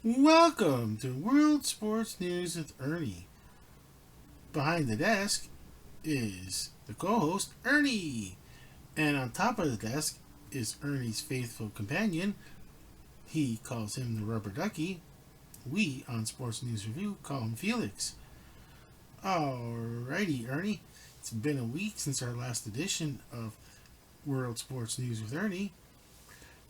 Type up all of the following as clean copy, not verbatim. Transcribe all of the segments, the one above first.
Welcome to World Sports News with Ernie. Behind the desk is the co host, Ernie. And on top of the desk is Ernie's faithful companion. He calls him the rubber ducky. We on Sports News Review call him Felix. Alrighty, Ernie. It's been a week since our last edition of World Sports News with Ernie.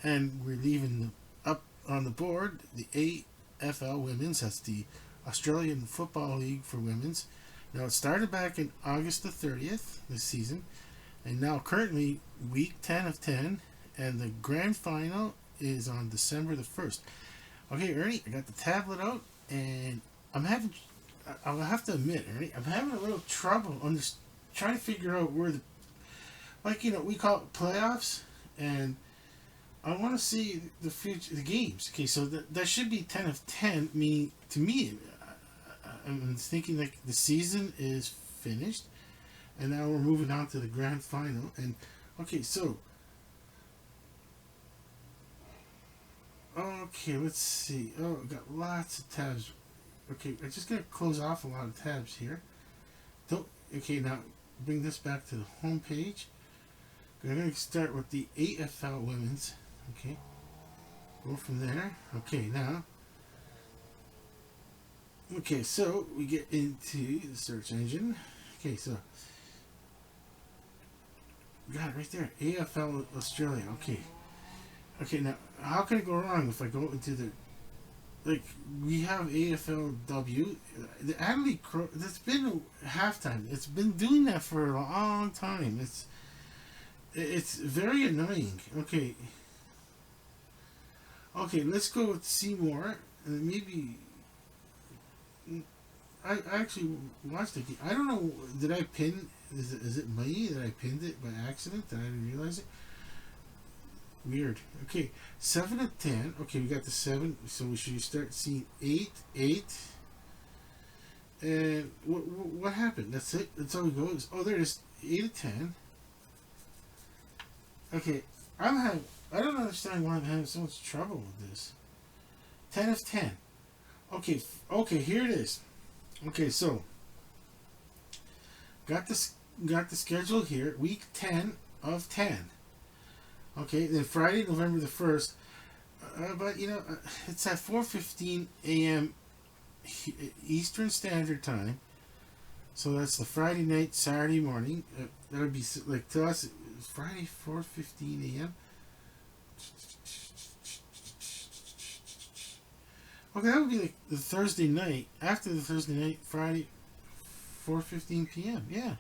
And we're leaving up on the board the AFL Women's. That's the Australian Football League for Women's. Now, it started back in August the 30th this season, and now currently week 10 of 10, and the grand final is on December the 1st. Okay, Ernie, I got the tablet out, and I'll have to admit, Ernie, I'm having a little trouble trying to figure out where we call it playoffs, and I want to see the games. Okay, so that should be 10 of 10, meaning to me, I'm thinking like the season is finished, and now we're moving on to the grand final. And okay, let's see. Oh, I got lots of tabs. Okay, I'm just gonna close off a lot of tabs here. Don't. Okay, now bring this back to the home page. I'm gonna start with the AFL Women's. Okay, go from there. Okay, now. Okay, so we get into the search engine. Okay, so got it right there. AFL Australia. Okay. Okay, now how can it go wrong if I go into we have AFLW. The Adelaide Crow. That's been halftime. It's been doing that for a long time. It's very annoying. Okay. Okay, let's go with Seymour. Maybe I actually watched it. I don't know. Did I pin? Is it me that I pinned it by accident? Did I didn't realize it? Weird. Okay, 7 of 10. Okay, we got the 7. So we should start seeing 8, 8. And what happened? That's it. That's all we go. Oh, there it is. 8 of 10. Okay, I don't understand why I'm having so much trouble with this. 10 of 10. Okay, here it is. Okay, so got the schedule here. Week 10 of 10. Okay, then Friday, November the 1st. But it's at 4:15 a.m. Eastern Standard Time. So that's the Friday night, Saturday morning. That would be like to us Friday 4:15 a.m. Okay, that would be like the Thursday night. After the Thursday night, Friday, 4:15 p.m. Yeah.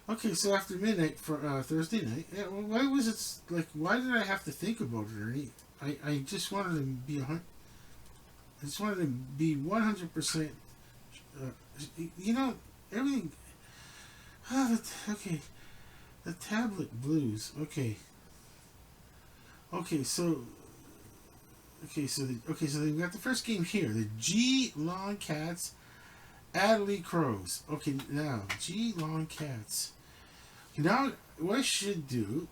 Okay, so after midnight for Thursday night. Yeah. Well, why was it like? Why did I have to think about it, Ernie? I just wanted to be I just wanted to be 100%. Everything. Okay, the tablet blues. Okay. Okay, so so we got the first game here. The Geelong Cats, Adelaide Crows. Okay, now Geelong Cats. Now what I should do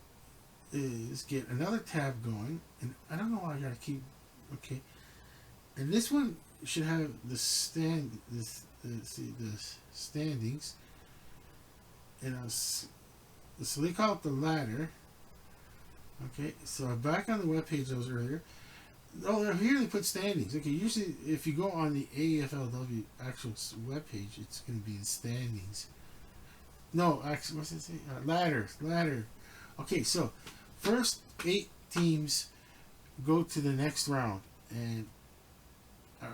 is get another tab going, and I don't know why I gotta keep. Okay, and this one should have the standings, and so they call it the ladder. Okay, so back on the webpage I was earlier. Oh, here they put standings. Okay, usually if you go on the AFLW actual webpage, it's going to be in standings. No, actually, what's it say? Ladder. Okay, so first 8 teams go to the next round, and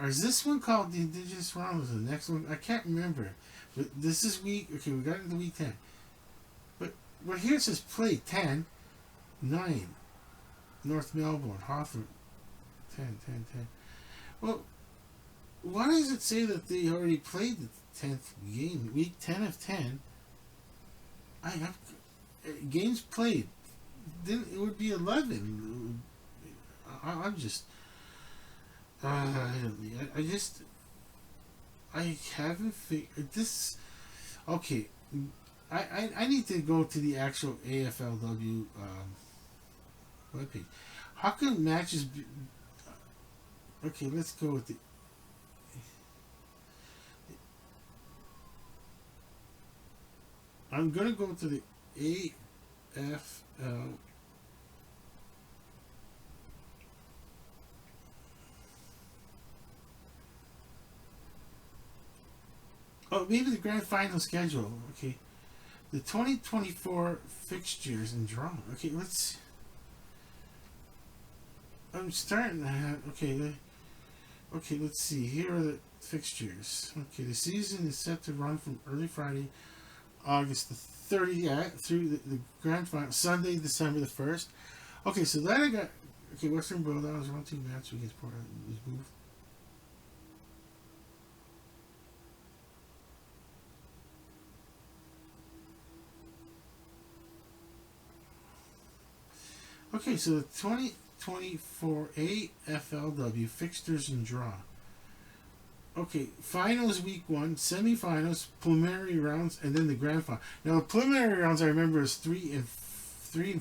is this one called the Indigenous round? Was the next one? I can't remember. But this is week. Okay, we got into week 10. But here it says play 10, 9, North Melbourne, Hawthorn. 10. Well, why does it say that they already played the 10th game? Week 10 of 10. I have games played. Then it would be 11. I'm just. I haven't figured this. Okay, I need to go to the actual AFLW webpage. How can matches Okay, let's go with the. I'm gonna go to the AFL. Oh, maybe the grand final schedule. Okay, the 2024 fixtures and draw. Okay, let's. I'm starting to have. Okay, okay. Let's see. Here are the fixtures. Okay, the season is set to run from early Friday, August the 30th, through the grand final, Sunday, December the 1st. Okay, so then I got. Okay, Western Bulldogs round two match against Portland was moved. Okay, so the 2024 AFLW fixtures and draw. Okay, finals week one, semifinals, preliminary rounds, and then the grand final. Now the preliminary rounds I remember is three and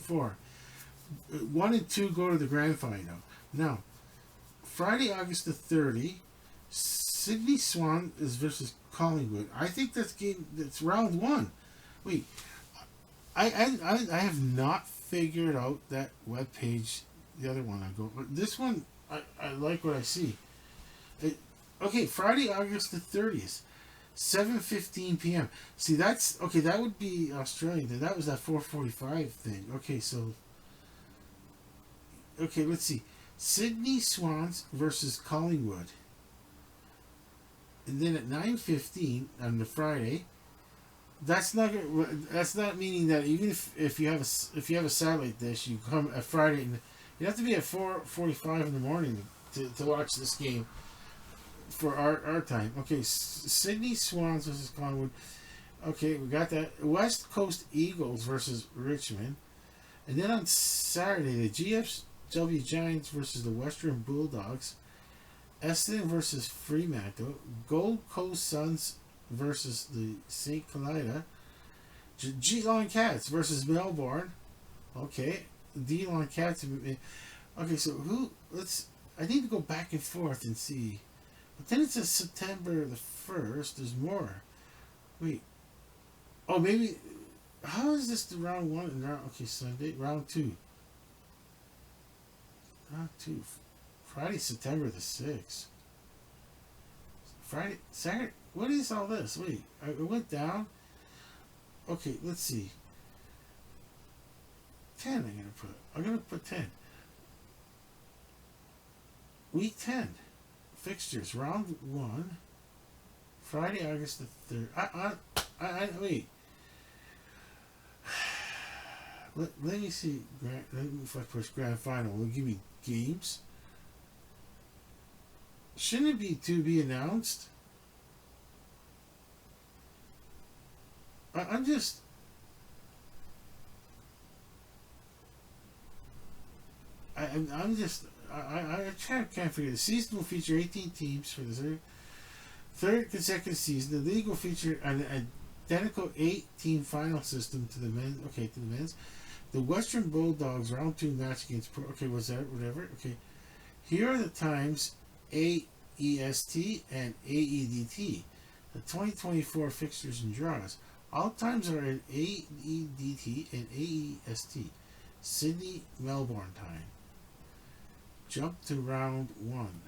four. 1 and 2 go to the grand final. Now, Friday, August the 30th, Sydney Swan is versus Collingwood. I think that's round one. Wait, I have not figured out that web page. The other one I go, but this one I like what I see. Okay, Friday, August the 30th, 7:15 p.m. See, that's okay. That would be Australian. That was that 4:45 thing. Okay, so okay, let's see. Sydney Swans versus Collingwood, and then at 9:15 on the Friday. That's not meaning that even if you have a satellite dish, you come at Friday and you have to be at 4:45 in the morning to watch this game for our time. Okay, Sydney Swans versus Collingwood. Okay, we got that. West Coast Eagles versus Richmond, and then on Saturday the GFW Giants versus the Western Bulldogs. Essendon versus Fremantle. Gold Coast Suns versus the St. Helena. Geelong Cats versus Melbourne. Okay, Geelong Cats. Okay, so I need to go back and forth and see. But then it says September the 1st. There's more. Wait. Oh, maybe. How is this the round one and round? Okay, Sunday round two. Round two. Friday, September the 6th. Friday, Saturday. What is all this? Wait, I went down. Okay, let's see. 10. I'm gonna put 10. Week 10 fixtures. Round one. Friday, August the 3rd. Wait. Let me see. If I push grand final, will it give me games? Shouldn't it be to be announced? I'm just. I'm just. I can't figure. The season will feature 18 teams for the third consecutive season. The league will feature an identical 8-team final system to the men. Okay, to the men's. The Western Bulldogs round two match against. Okay, was that whatever? Okay, here are the times AEST and AEDT. The 2024 fixtures and draws. All times are in AEDT and AEST. Sydney, Melbourne time. Jump to round 1,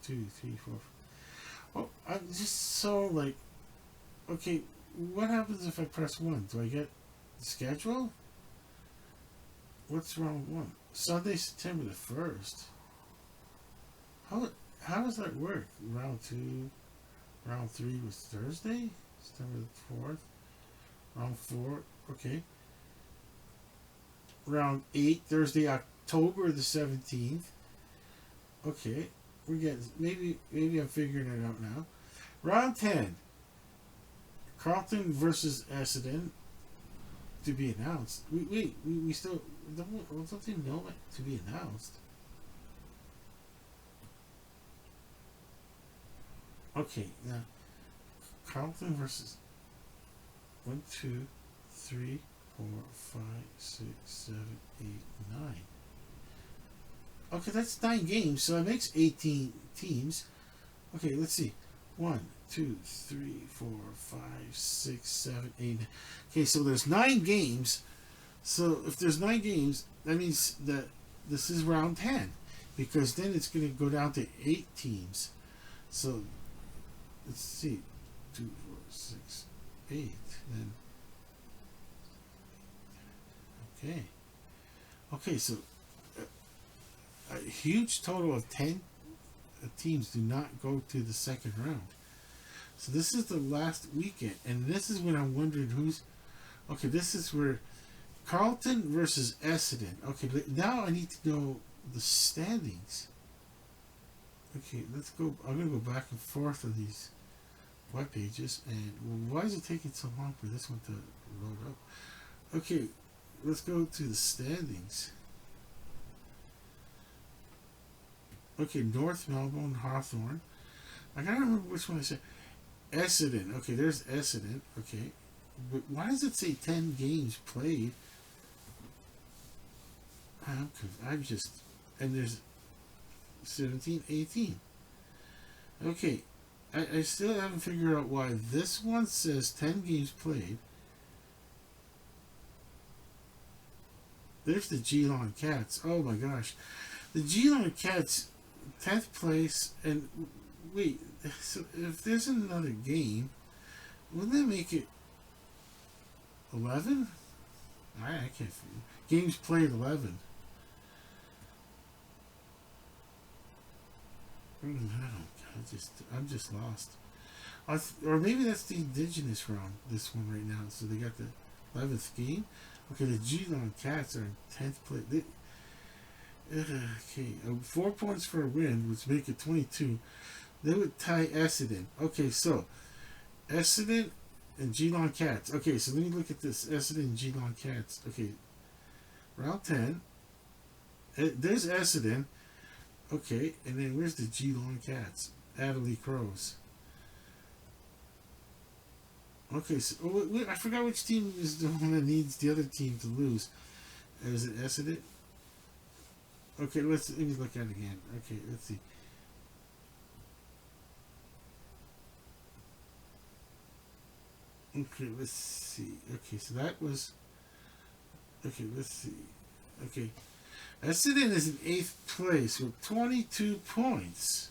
2, 3, 4. Oh, I'm just so like, okay, what happens if I press 1? Do I get the schedule? What's round 1? Sunday, September the 1st. How does that work? Round 2, round 3 was Thursday, September the 4th. Round 4, okay. Round 8, Thursday, October the 17th. Okay, we're getting maybe I'm figuring it out now. Round 10, Carlton versus Essendon to be announced. We still don't even know it to be announced. Okay, now Carlton versus 1, 2, 3, 4, 5, 6, 7, 8, 9. Okay, that's 9 games, so it makes 18 teams. Okay, let's see. 1, 2, 3, 4, 5, 6, 7, 8. Okay, so there's 9 games. So if there's 9 games, that means that this is round 10. Because then it's going to go down to 8 teams. So, let's see. 2, 4, 6, 8. Then, okay. Okay, so a huge total of 10 teams do not go to the second round. So this is the last weekend, and this is when I'm wondering who's. Okay, this is where Carlton versus Essendon. Okay, now I need to know the standings. Okay, let's go. I'm gonna go back and forth on these web pages, and why is it taking so long for this one to load up? Okay, let's go to the standings. Okay, North Melbourne, Hawthorn. I gotta remember which one I said. Essendon. Okay, there's Essendon. Okay, but why does it say 10 games played? I'm just, and there's 17, 18. Okay, I still haven't figured out why this one says 10 games played. There's the Geelong Cats. Oh my gosh. The Geelong Cats, 10th place, and wait, so if there's another game, wouldn't that make it 11? I can't figure. Games played 11. I'm just lost. Or maybe that's the Indigenous round, this one right now. So they got the 11th game. Okay, the Geelong Cats are in 10th place. Okay, 4 points for a win, which make it 22. They would tie Essendon. Okay, so Essendon and Geelong Cats. Okay, so let me look at this. Essendon and Geelong Cats. Okay, round 10. There's Essendon. Okay, and then where's the Geelong Cats? Adelaide Crows. Okay, so I forgot which team is the one that needs the other team to lose. Is it Essendon? Okay, let me look at it again. Okay, let's see. Okay, let's see. Okay, so that was. Okay, let's see. Okay, Essendon is in 8th place with 22 points.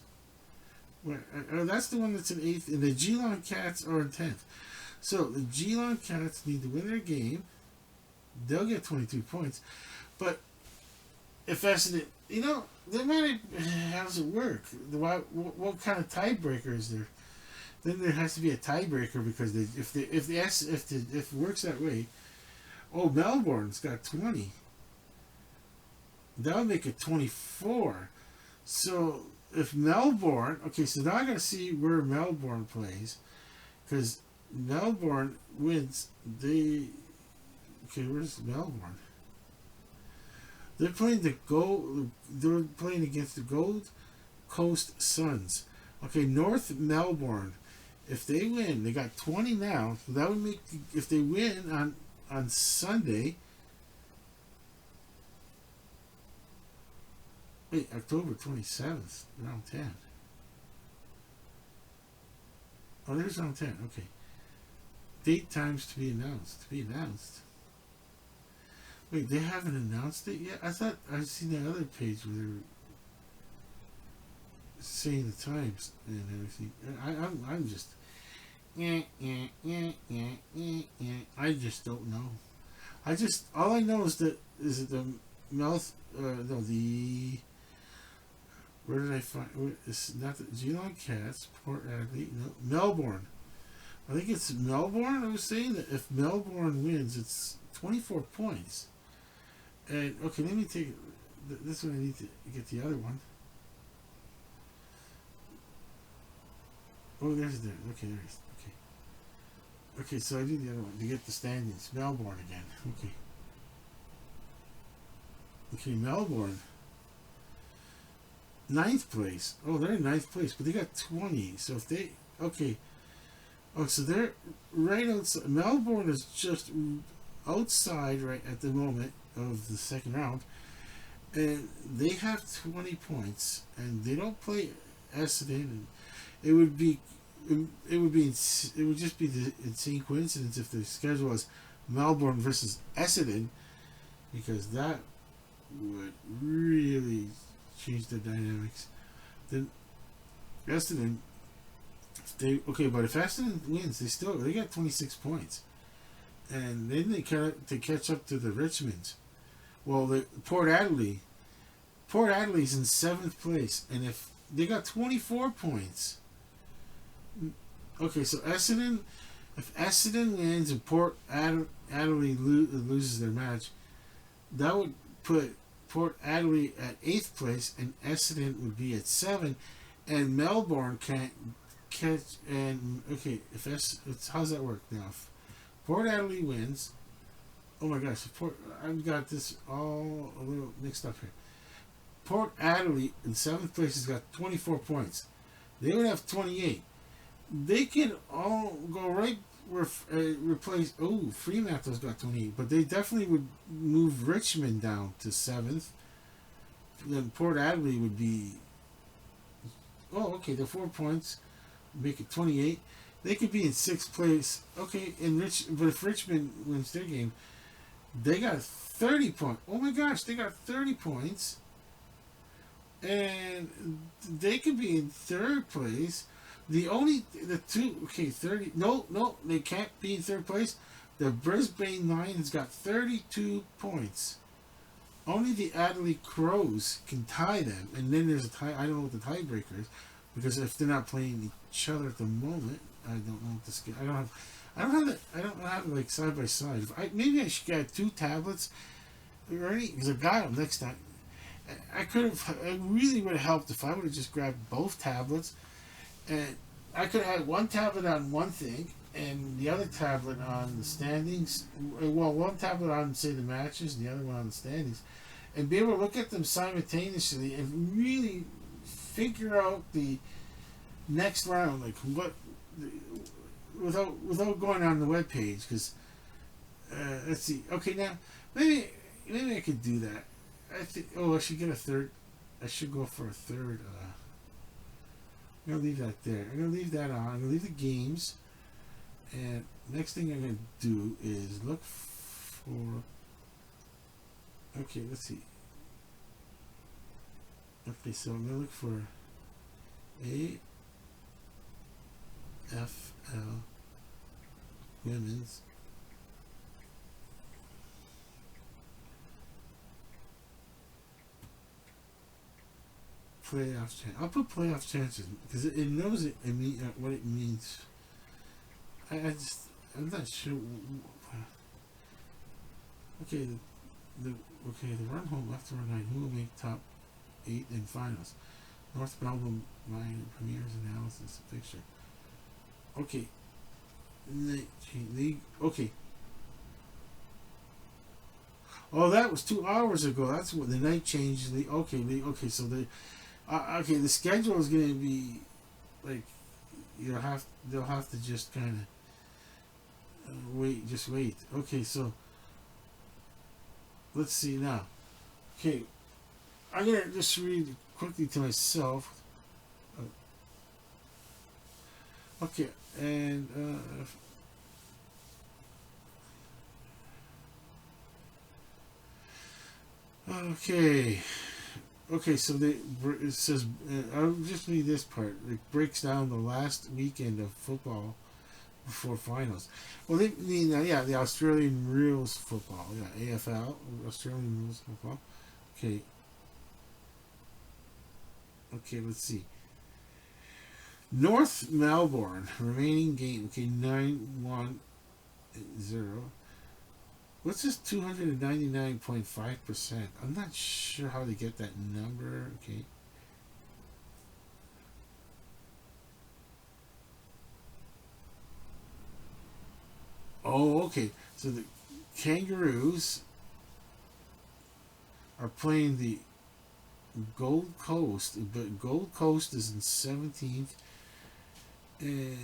That's the one that's in 8th, and the Geelong Cats are in 10th. So the Geelong Cats need to win their game. They'll get 22 points. But if Essendon, they might. How does it work? What kind of tiebreaker is there? Then there has to be a tiebreaker because if it works that way, Melbourne's got 20. That would make it 24. So if Melbourne, okay, so now I gotta see where Melbourne plays, because Melbourne wins. Where's Melbourne? They're playing They're playing against the Gold Coast Suns. Okay, North Melbourne. If they win, they got 20 now. So that would make, if they win on Sunday. Wait, October 27th, round 10. Oh, there's round 10. Okay. Date times to be announced. Wait, they haven't announced it yet? I thought I'd seen that other page where they were saying the times and everything. I'm just. I just don't know. All I know is that the mouth. No, the. Where did I find? It's not the Geelong Cats, Port Adelaide. No, Melbourne. I think it's Melbourne. I was saying that if Melbourne wins, it's 24 points. And okay, let me take this one. I need to get the other one. Oh, there's there. Okay, there it is. Okay. Okay, so I need the other one to get the standings. Melbourne again. Okay. Okay, Melbourne. 9th place. Oh, they're in 9th place, but they got 20. So if they... Okay. Oh, so they're right outside. Melbourne is just outside right at the moment of the second round. and they have 20 points, and they don't play Essendon. And it would be, it would be, it would just be the insane coincidence if the schedule was Melbourne versus Essendon, because that would really change the dynamics. Then Essendon, but if Essendon wins, they got 26 points, and then they catch up to the Richmonds. Well, the Port Adelaide, in 7th place, and if they got 24 points. Okay, so if Essendon wins and Port Adelaide loses their match, that would put Port Adelaide at 8th place, and Essendon would be at 7, and Melbourne can't catch. And okay, how's that work now? If Port Adelaide wins. Oh my gosh, I've got this all a little mixed up here. Port Adelaide in 7th place has got 24 points. They would have 28. They can all go right replace. Oh, Fremantle's got 28, but they definitely would move Richmond down to 7th. Then Port Adelaide would be. Oh, okay, they're 4 points, make it 28. They could be in 6th place. Okay, but if Richmond wins their game, they got 30 points. Oh my gosh, they got 30 points. And they could be in 3rd place. The 30. No, they can't be in 3rd place. The Brisbane Lions got 32 points. Only the Adelaide Crows can tie them. And then there's a tie. I don't know what the tiebreaker is, because if they're not playing each other at the moment, I don't know what this. I don't have it like side by side. Maybe I should get 2 tablets, Ernie, because I got them next time. It really would have helped if I would have just grabbed both tablets, and I could have had one tablet on one thing and the other tablet on the standings. Well, one tablet on, say, the matches, and the other one on the standings, and be able to look at them simultaneously and really figure out the next round, like what, without going on the web page. Because let's see. Okay, now maybe I could do that. I should get a third. I should go for a third. I'm gonna leave that there. I'm gonna leave that on. I'm gonna leave the games. And next thing I'm gonna do is look for. Okay, let's see. Okay, so I'm gonna look for AFL Women's playoff chance. I'll put playoff chances because it knows it. I mean, what it means. I'm not sure. Okay, the run home after run 9. Who will make top 8 in finals? North Melbourne Mine premieres analysis picture. Okay. Okay. Oh, that was 2 hours ago. That's what the night changed. Okay. So the schedule is going to be like they'll have to just kind of wait. Just wait. Okay, so let's see now. Okay, I'm gonna just read quickly to myself. Okay, and okay. So it says I'll just read this part. It breaks down the last weekend of football before finals. Well, they mean the Australian rules football. Yeah, AFL, Australian rules football. Okay. Okay, let's see. North Melbourne remaining game. Okay, 9-1-0. What's this 299.5%? I'm not sure how they get that number. Okay. Oh, okay. So the Kangaroos are playing the Gold Coast, but Gold Coast is in 17th. And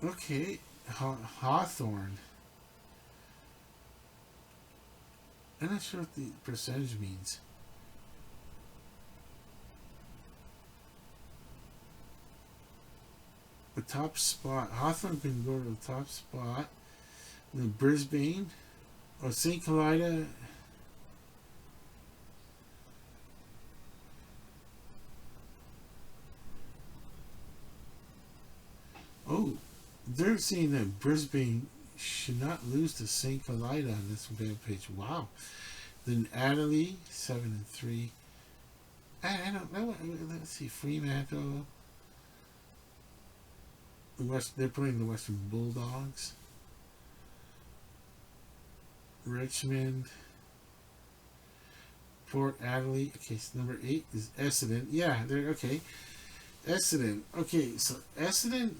okay, Hawthorn. I'm not sure what the percentage means. The top spot. Hawthorne can go to the top spot. Then Brisbane. Or St. Helena. Oh, they're saying that Brisbane should not lose to St. Helena on this web page. Wow. Then Adelaide, 7-3. I don't know. Let's see. Fremantle. They're playing the Western Bulldogs. Richmond. Port Adelaide. Okay, so number 8 is Essendon. Yeah, they're okay. Essendon. Okay, so Essendon.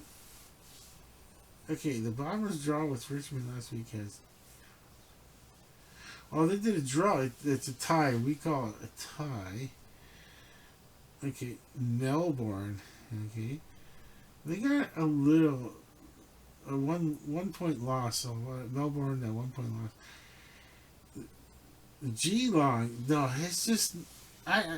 Okay, the Bombers draw with Richmond last week has. Oh, they did a draw. It's a tie. We call it a tie. Okay, Melbourne. Okay, they got a little a 1 point loss. So Melbourne, that 1 point loss. Geelong, no, it's just I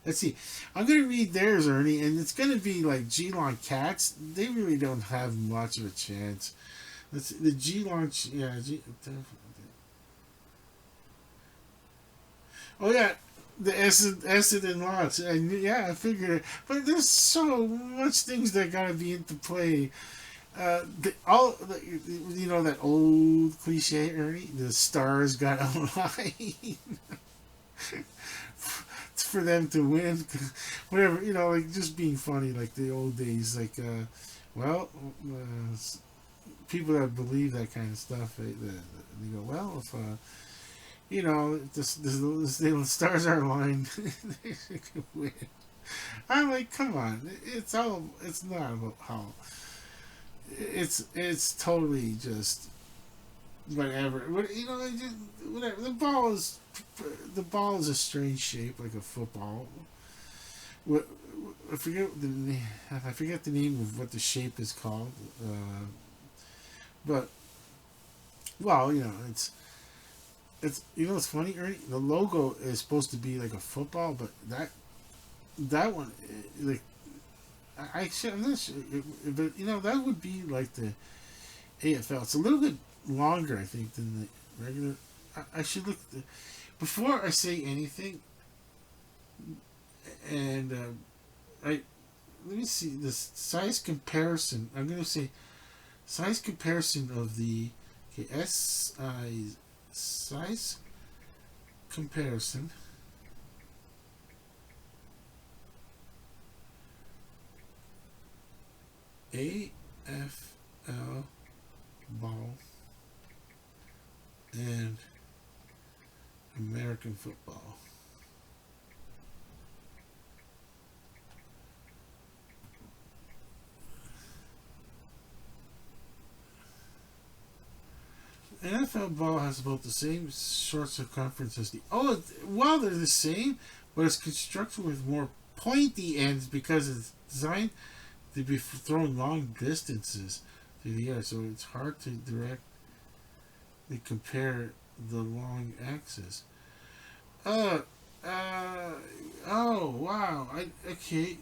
let's see. I'm gonna read theirs, Ernie, and it's gonna be like Geelong Cats. They really don't have much of a chance. Let's see, the Geelong, yeah. Oh yeah, the Essendon lots, and yeah, I figured. But there's so much things that gotta be into play. You know that old cliche, Ernie. The stars got aligned for them to win. Whatever, like just being funny, like the old days. Like, well, people that believe that kind of stuff, they go, well, if the stars are aligned, they can win. I'm like, come on, it's not about how. It's totally just whatever. Whatever. The ball is a strange shape, like a football. What I forget the name of what the shape is called. But well, it's it's funny, Ernie. The logo is supposed to be like a football, but that one, like, I'm not sure, but that would be like the AFL. It's a little bit longer, I think, than the regular. I should look before I say anything. And let me see this size comparison. I'm going to say size comparison of the size comparison. AFL ball and American football. NFL ball has about the same short circumference as well, they're the same, but it's constructed with more pointy ends because it's designed to be thrown long distances through the air, so it's hard to directly compare the long axis. Oh wow! Okay.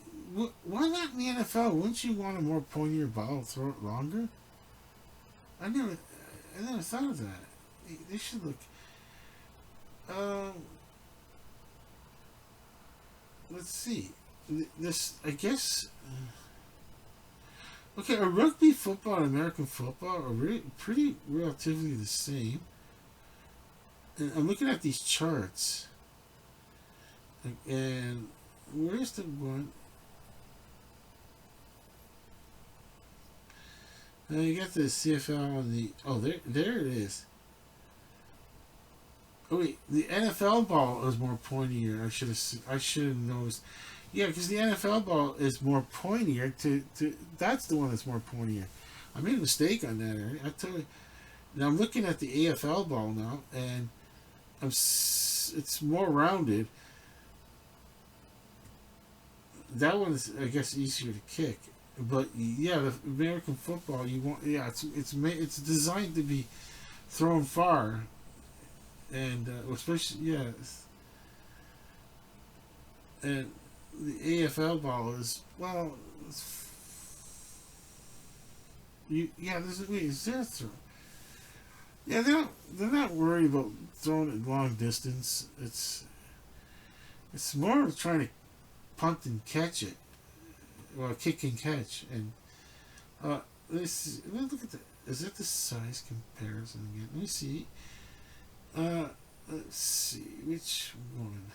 Why not in the NFL? Wouldn't you want a more pointier ball, throw it longer? I never, I never thought of that. They should look. Let's see. This, I guess. Okay, a rugby football and American football are pretty relatively the same. And I'm looking at these charts. And where's the one? Now you got the CFL and the. Oh, there it is. Oh wait, the NFL ball is more pointier. I should have noticed. Yeah, because the NFL ball is more pointier. That's the one that's more pointier. I made a mistake on that, Ernie. I tell you. Now I'm looking at the AFL ball now, and it's more rounded. That one is, I guess, easier to kick. But yeah, the American football, it's designed to be thrown far, and especially and the AFL ball is well. There's a way. Yeah, they're not worried about throwing it long distance. It's more of trying to punt and catch it, or kick and catch. And let me look at the. Is that the size comparison again? Let me see. Let's see which one.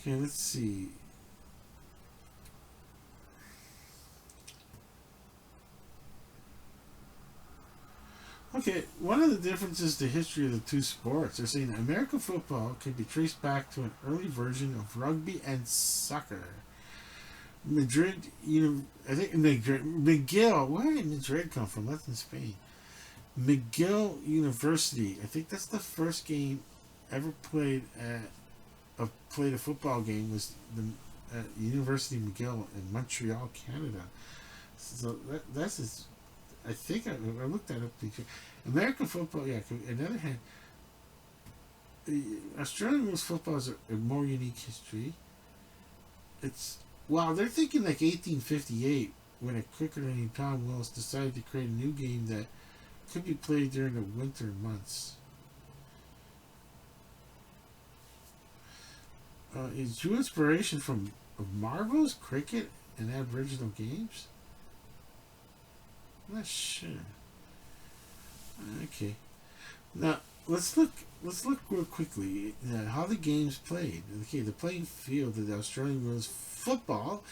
Okay, let's see. Okay, one of the differences the history of the two sports. They're saying American football can be traced back to an early version of rugby and soccer. Madrid, I think McGill. Where did Madrid come from? That's in Spain. McGill University. I think that's the first game ever played played a football game was the University McGill in Montreal, Canada. So that's his. I think I looked that up. American football, yeah. On the other hand, Australian rules football has a more unique history. It's they're thinking like 1858 when a cricketer named Tom Willis decided to create a new game that could be played during the winter months. It drew inspiration from marbles, cricket, and Aboriginal games. I'm not sure. Okay. Now let's look real quickly at how the game's played. Okay, the playing field of the Australian rules football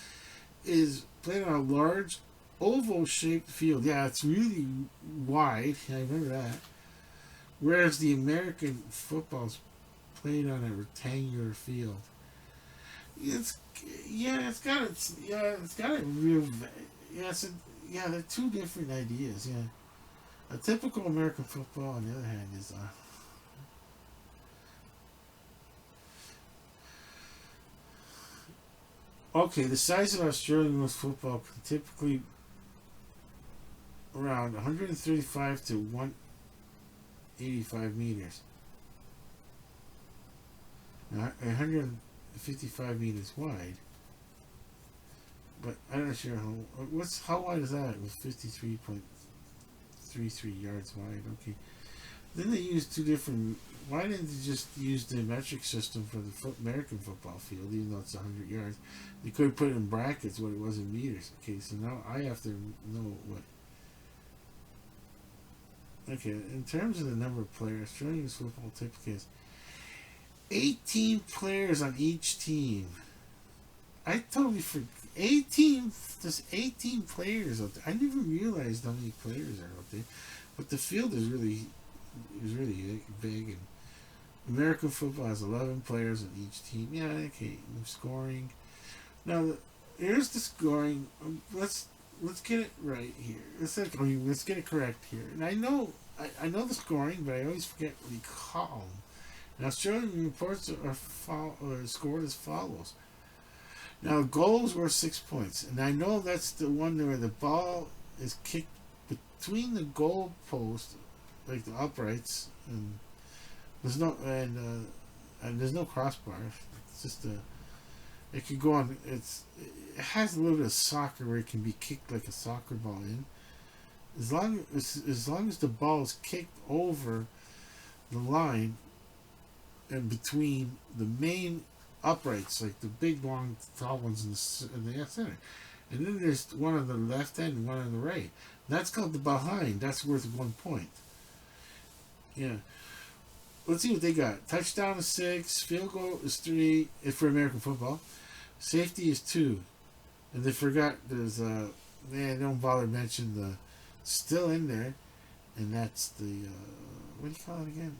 is played on a large oval-shaped field. Yeah, it's really wide. I remember that. Whereas the American football's played on a rectangular field. It's got a real they're two different ideas. Yeah, a typical American football, on the other hand, is okay. The size of Australian rules football can typically around 135 to 185 meters. 155 meters wide. But I'm not sure how wide is that? It was 53.33 yards wide. Okay. Then they used two different. Why didn't they just use the metric system for the American football field, even though it's 100 yards? They could have put in brackets what it was in meters. Okay, so now I have to know what. Okay, in terms of the number of players, Australian football typically has 18 players on each team. I totally forgot. 18. There's 18 players out there. I never realized how many players are out there. But the field is really big. And American football has 11 players on each team. Yeah, okay. Scoring. Now, here's the scoring. Let's get it right here. Let's get it correct here. And I know the scoring, but I always forget what you call them. And Australian reports are scored as follows. Now, goals were 6 points, and I know that's the one where the ball is kicked between the goal post, like the uprights, and there's no crossbar. It's just it could go on. It has a little bit of soccer where it can be kicked like a soccer ball in. As long as the ball is kicked over the line and between the main uprights, like the big long tall ones in the center, and then there's one on the left end and one on the right. That's called the behind. That's worth 1 point. Yeah. Let's see what they got. Touchdown is 6. Field goal is 3. If for American football, safety is 2. And they forgot there's don't bother mention the still in there, and that's the what do you call it again?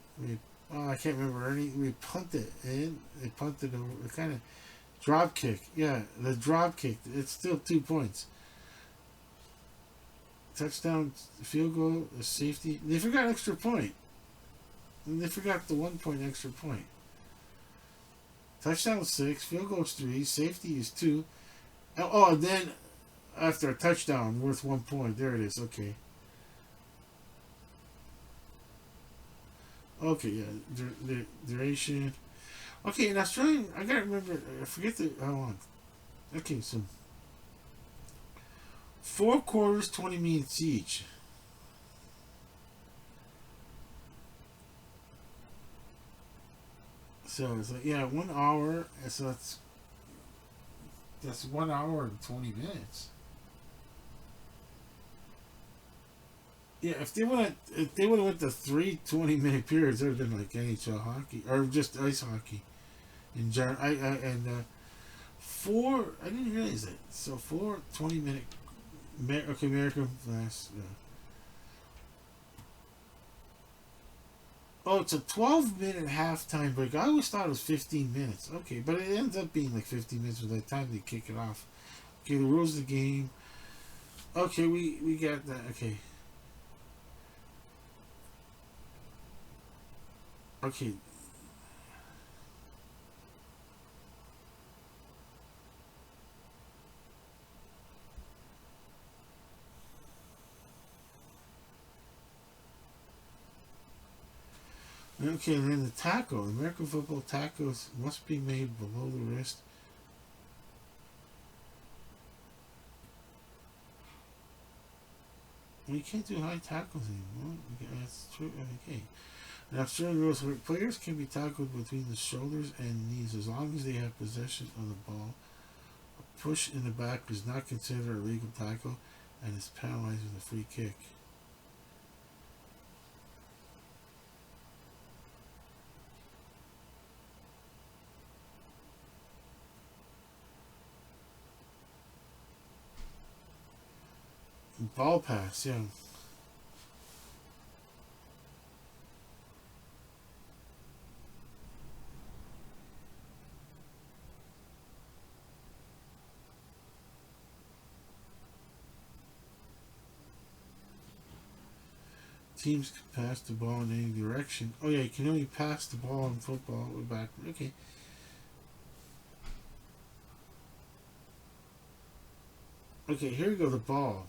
I can't remember. Ernie, we punted in. They punted over. Kind of drop kick. Yeah, the drop kick. It's still 2 points. Touchdown, field goal, safety. They forgot extra point. And they forgot the 1 point extra point. touchdown 6, field goals 3, safety is 2. Oh, and then after a touchdown worth 1 point, there it is. Okay. Okay, yeah, the duration. Okay, in Australian, I gotta remember. I forget the. Hold on. Okay, so 4 quarters, 20 minutes each. So it's like, yeah, 1 hour. So that's 1 hour and 20 minutes. Yeah, if they would have went to 3 20-minute periods, it would have been like NHL hockey or just ice hockey in general. And four. I didn't realize that. So 4 20-minute. Okay, American last. Oh, it's a 12-minute halftime break. I always thought it was 15 minutes. Okay, but it ends up being like 15 minutes by the time they kick it off. Okay, the rules of the game. Okay, we got that. Okay. Okay. Okay, and then the tackle. American football tackles must be made below the wrist. Well, you can't do high tackles anymore. Okay, that's true. Okay. Now, certain rules where players can be tackled between the shoulders and knees as long as they have possession of the ball. A push in the back is not considered a legal tackle and is penalized with a free kick. Ball pass, yeah. Teams can pass the ball in any direction. Oh yeah, you can only pass the ball in football with back. Okay. Okay, here we go. The ball.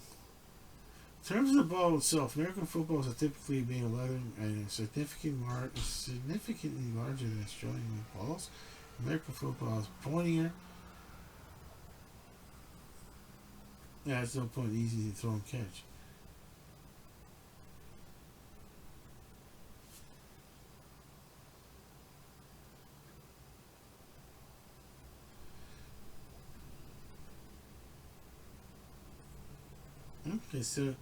In terms of the ball itself, American footballs are typically made of leather and significantly larger than Australian balls. American football is pointier. Yeah, it's no point. Easy to throw and catch. Okay, so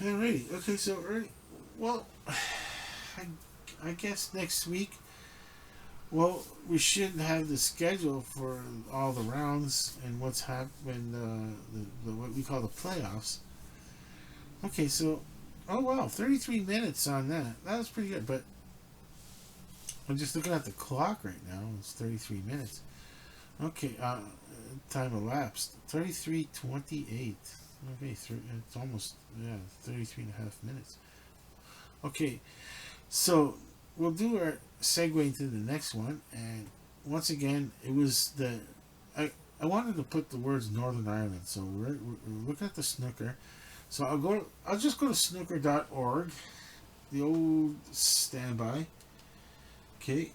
alrighty. Okay, so Ernie. Well, I guess next week. Well, we should have the schedule for all the rounds and what's happened. The what we call the playoffs. Okay, so oh wow, 33 minutes on that. That was pretty good. But I'm just looking at the clock right now. It's 33 minutes. Okay, time elapsed 33:28. Okay, it's almost 33 and a half minutes. Okay, so we'll do our segue into the next one, and once again, it was I wanted to put the words Northern Ireland, so we're looking at the snooker. So I'll just go to snooker.org, the old standby. Okay,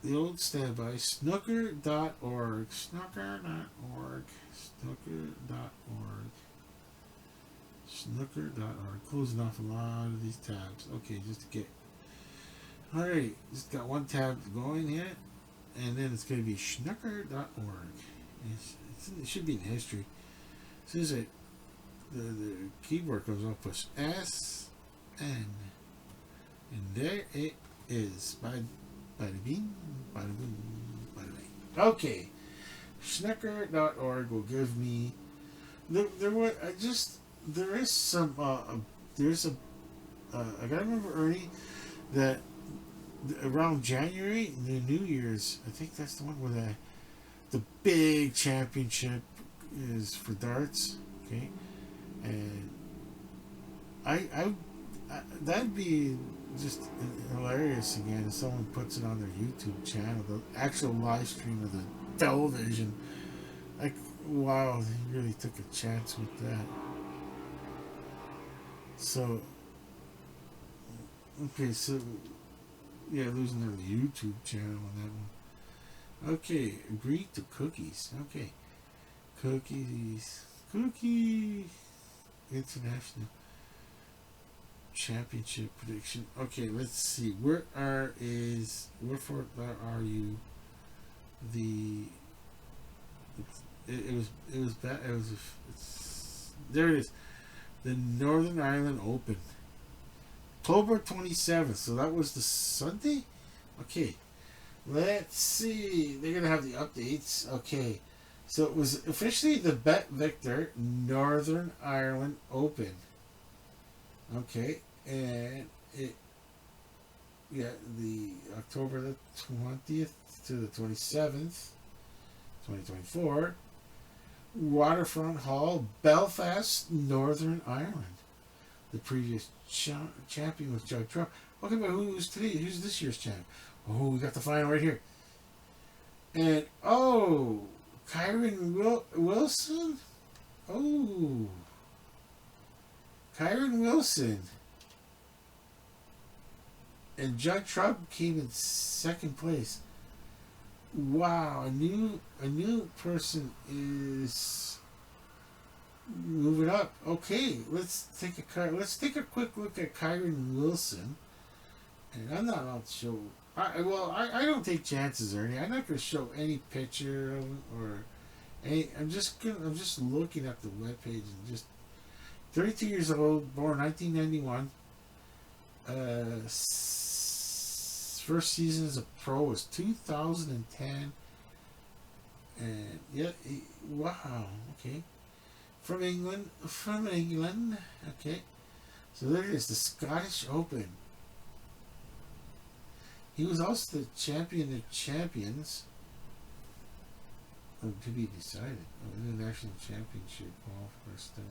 the old standby, snooker.org, snooker.org, snooker.org, snooker.org. Closing off a lot of these tabs. Okay, just to get. Alright, just got one tab going here, and then it's going to be snooker.org. It should be in history. As soon as the keyboard comes up, push S N, and there it is. Bada bing, bada boom, bada bing. Okay, snooker.org will give me. There is some. There's a. I gotta remember, Ernie, that around January, the New Year's, I think that's the one where the big championship is for darts. Okay, and I that'd be just hilarious again. Someone puts it on their YouTube channel, the actual live stream of the television. Like, wow, they really took a chance with that. So, okay, so yeah, losing their YouTube channel on that one. Okay, agree to cookies. Okay, cookie international championship prediction. Okay, let's see. Where are you? The it was bad. There it is. The Northern Ireland Open, October 27th. So that was the Sunday. Okay, let's see. They're gonna have the updates. Okay, so it was officially the Bet Victor Northern Ireland Open. Okay, and it the October the 20th to the 27th, 2024. Waterfront Hall, Belfast, Northern Ireland. The previous champion was Judd Trump. Okay, but who's today? Who's this year's champ? Oh, we got the final right here. And Kyron Wilson. Oh, Kyron Wilson. And Judd Trump came in second place. Wow, a new person is moving up. Okay, let's take a quick look at Kyron Wilson. And I'm not allowed to show. I don't take chances, Ernie. I'm not going to show any picture of him or any. I'm just looking at the webpage and just 32 years old, born 1991. First season as a pro was 2010, and yeah, wow, okay, from England, okay. So there it is, the Scottish Open. He was also the champion of champions. To be decided. The national championship qualifier stuff.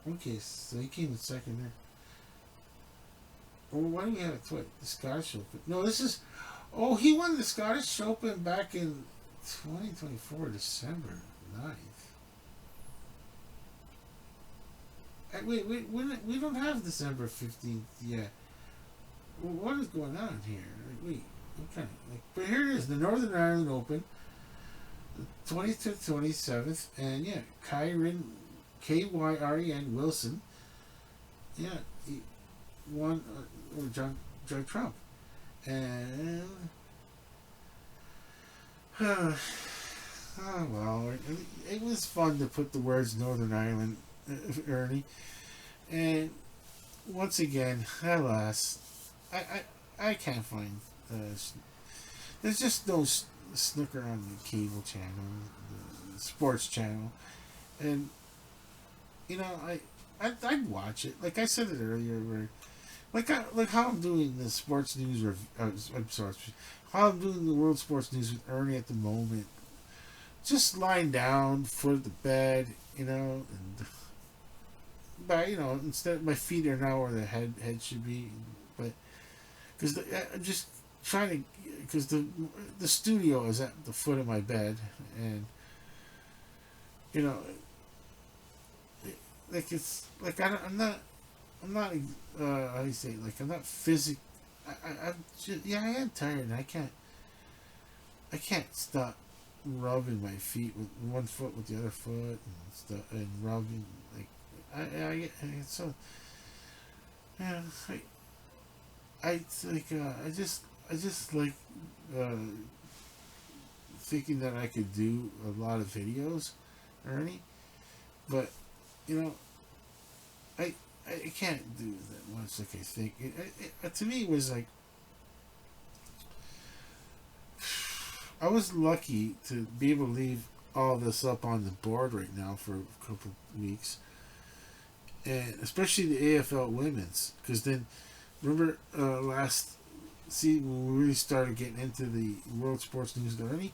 Okay, so he came in second there. Well, why do we have it? What, the Scottish Open? No, this is. Oh, he won the Scottish Open back in 2024, December 9th. Wait, we don't have December 15th yet. Well, what is going on here? Wait, okay. But here it is, the Northern Ireland Open, the 20th to 27th, and yeah, Kyren Wilson, yeah, he won John Trump, and oh well, it was fun to put the words Northern Ireland, Ernie, and once again, alas, I can't find. There's just no snooker on the cable channel, the sports channel, and you know I'd watch it. Like I said it earlier, where like how I'm doing the sports news I'm sorry, how I'm doing the world sports news with Ernie at the moment. Just lying down, foot at the bed, you know, and but you know instead my feet are now where the head should be, but because I'm just trying to because the studio is at the foot of my bed, and you know like it's like I'm not how do you say, like I'm not I'm just, yeah, I am tired and I can't stop rubbing my feet with one foot with the other foot and stuff and rubbing like I so yeah I like I just like uh, thinking that I could do a lot of videos, Ernie, but you know I can't do that much like I think. To me, it was like I was lucky to be able to leave all this up on the board right now for a couple of weeks, and especially the AFL women's, because then remember last see when we really started getting into the world sports news, Ernie,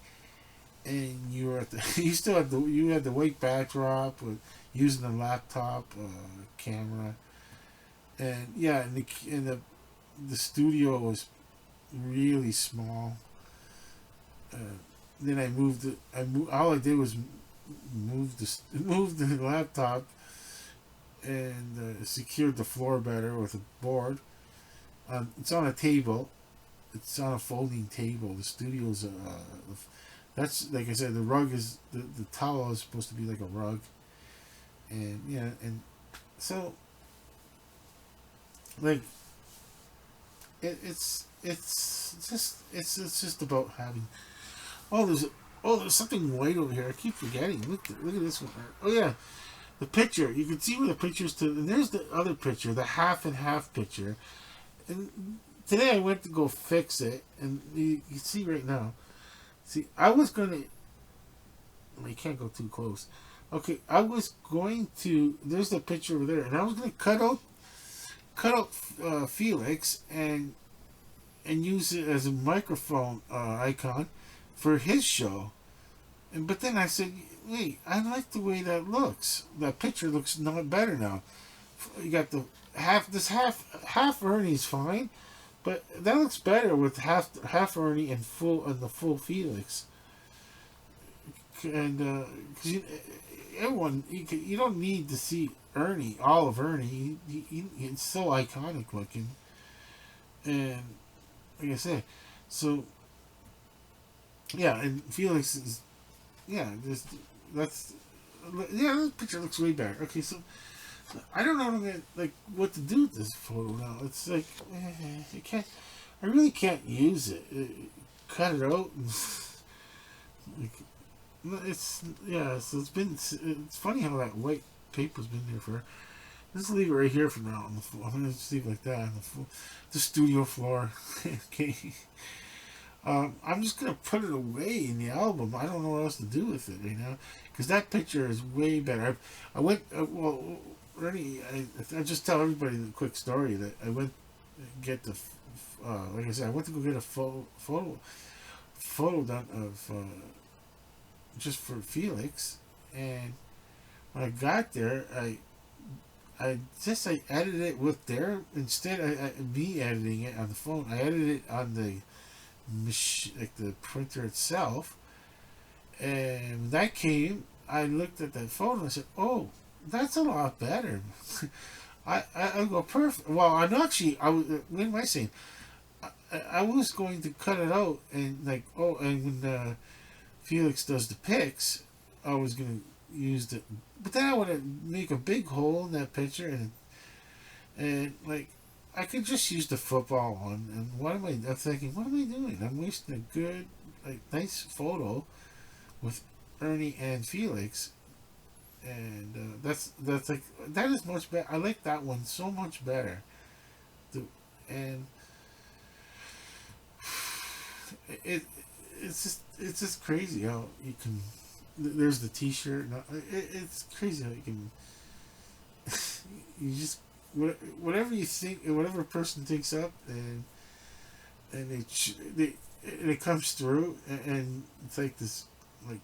and you were at the you had the white backdrop with using the laptop camera. And yeah, the studio was really small. Uh, then I moved it. I moved. All I did was move the laptop and secured the floor better with a board. It's on a table. It's on a folding table. The studio's that's like I said. The rug is the towel is supposed to be like a rug, and yeah, and so like it's just about having. Oh, there's something white over here. I keep forgetting. Look at this one. Oh yeah, the picture. You can see where the picture's to, and there's the other picture, the half and half picture. And today I went to go fix it, and you see right now. See, I was gonna. I can't go too close. Okay, I was going to. There's the picture over there, and I was gonna cut out Felix and use it as a microphone icon for his show. And but then I said, wait, I like the way that looks. That picture looks not better now. You got the half Ernie's fine, but that looks better with half Ernie and the full Felix. And because everyone you don't need to see Ernie, all of Ernie. He's so iconic looking, and like I said, so yeah, and Felix is yeah. That's yeah. This picture looks way better. Okay, so I don't know like what to do with this photo now. It's like you can't. I really can't use it. Cut it out. And, like, it's yeah. So it's funny how that white paper's been there for. Let's leave it right here for now on the floor. I'm gonna just leave it like that on the studio floor. Okay. I'm just gonna put it away in the album. I don't know what else to do with it right now because that picture is way better. I went well. Ernie, I just tell everybody the quick story that I went get the like I said I went to go get a photo done of just for Felix, and when I got there I edited it with there instead me editing it on the phone. I edited it on the like the printer itself, and when that came I looked at that photo and I said, oh, that's a lot better. I go perfect. Well, I'm actually I was what am I saying? I was going to cut it out and like and when Felix does the pics I was gonna use the but then I want to make a big hole in that picture and like I could just use the football one. And I'm thinking, what am I doing? I'm wasting a good, like, nice photo with Ernie and Felix, and that's like that is much better. I like that one so much better. And it it's just crazy how you can. There's the T-shirt. It's crazy how you can. You just whatever you think, whatever a person thinks up, and it comes through, and it's like this, like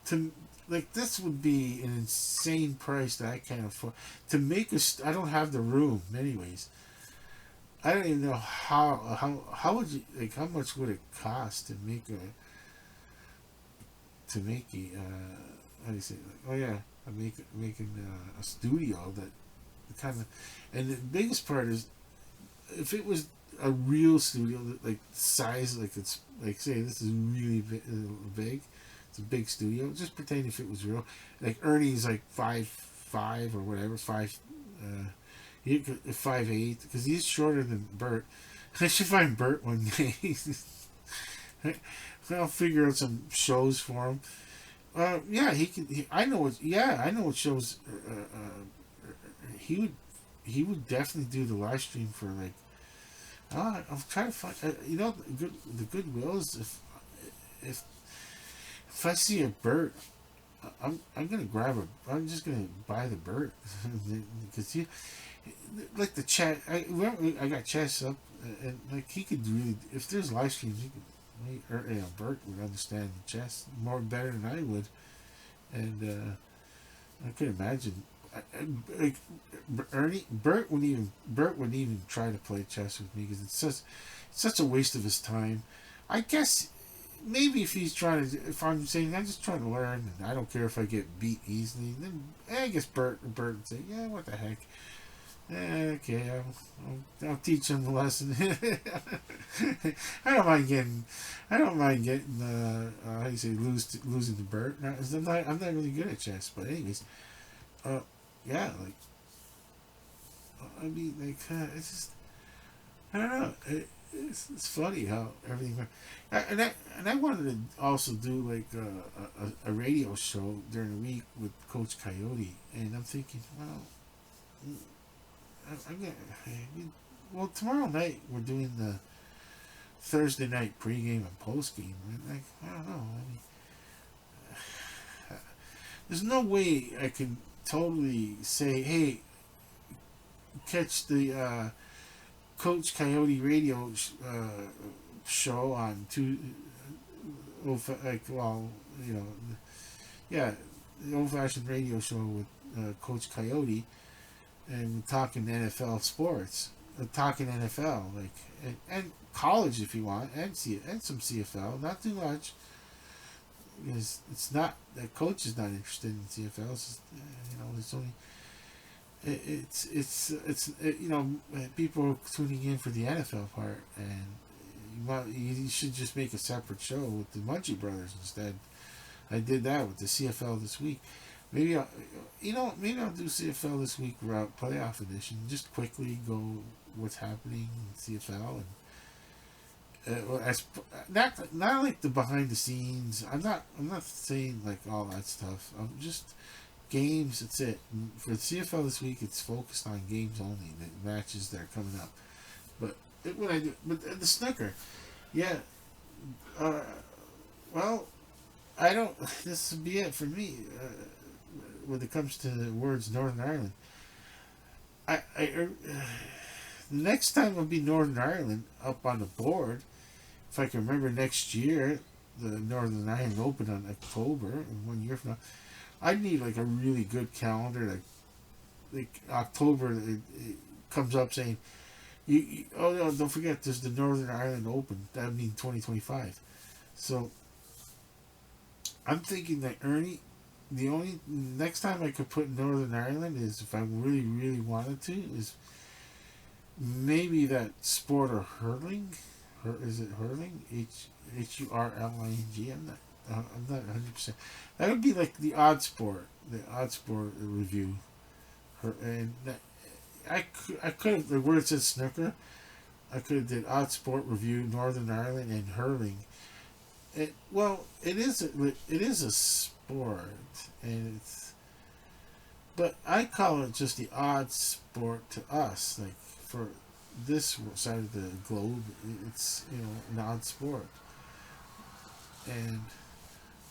to like this would be an insane price that I can't afford to make I don't have the room, anyways. I don't even know how would you like how much would it cost to make a how do you say like, oh yeah making a studio that kind of, and the biggest part is if it was a real studio like size, like it's like say this is really big, it's a big studio, just pretend if it was real, like Ernie's like 5'5" or whatever, 5'8" because he's shorter than Bert. I should find Bert one day. I'll figure out some shows for him. Yeah, he can. I know what. Yeah, I know what shows. He would. He would definitely do the live stream for like. I'm trying to find. The Goodwill is if if I see a Bert, I'm gonna grab a. I'm just gonna buy the Bert because he like the chat. I got chess up and like he could really if there's live streams he could. Bert would understand chess more better than I would, and I could imagine. like Bert wouldn't even try to play chess with me because it's such a waste of his time. I guess maybe if I'm saying I'm just trying to learn and I don't care if I get beat easily, then I guess Bert would say, yeah, what the heck. Okay, I'll teach him the lesson. I don't mind getting, I don't mind getting, how do you say, losing to Bert. I'm not really good at chess, but anyways, uh, yeah, like, I mean, like, it's just, I don't know. It's funny how everything went. And I wanted to also do like a radio show during the week with Coach Coyote, and I'm thinking, well, I'm gonna. Well, tomorrow night we're doing the Thursday night pregame and postgame. Like, I don't know. I mean, there's no way I can totally say, hey, catch the Coach Coyote radio show on two, like, well, you know, yeah, the old fashioned radio show with Coach Coyote, and we're talking NFL sports, talking NFL, like, and college if you want, and some CFL, not too much, because it's not, the coach is not interested in CFL. It's just, it's only, you know, people are tuning in for the NFL part, and you should just make a separate show with the Munchie Brothers instead. I did that with the CFL this week. Maybe maybe I'll do CFL this week route playoff edition. Just quickly go what's happening in CFL, and as not like the behind the scenes. I'm not saying like all that stuff. I'm just games. That's it. For the CFL this week, it's focused on games only. The matches that are coming up. But the snooker, yeah. Well, I don't. This would be it for me. When it comes to the words Northern Ireland, the next time it'll be Northern Ireland up on the board. If I can remember next year, the Northern Ireland Open on October, and 1 year from now, I'd need like a really good calendar. Like October, it comes up saying, oh no, don't forget, there's the Northern Ireland Open. That would mean 2025. So I'm thinking that Ernie, the only next time I could put Northern Ireland is if I really, really wanted to, is maybe that sport or hurling. Is it hurling? Hurling? I'm not 100%. That would be like the odd sport review. And I could have, where it says snooker, I could have did odd sport review, Northern Ireland, and hurling. It is a sport, and but I call it just the odd sport to us. Like for this side of the globe, it's an odd sport, and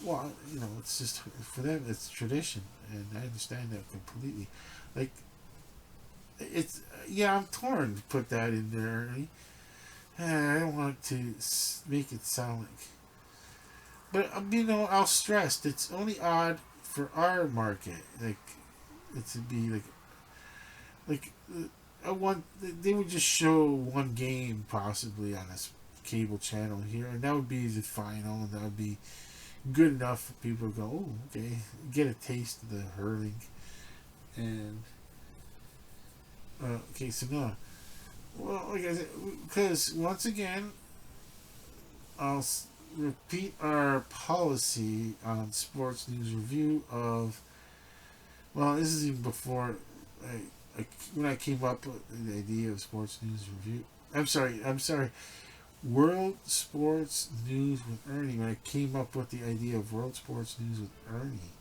well, it's just for them it's tradition, and I understand that completely. Like it's I'm torn to put that in there. Ernie. I don't want to make it sound like. But I'll stress it's only odd for our market. Like it would be like I want they would just show one game possibly on a cable channel here, and that would be the final, and that would be good enough for people to go, oh, okay, get a taste of the hurling, and okay, so no, well, like I said, because once again, I'll repeat our policy on sports news review of, well, this is even before when I came up with the idea of sports news review. I'm sorry, World Sports News with Ernie. When I came up with the idea of World Sports News with Ernie,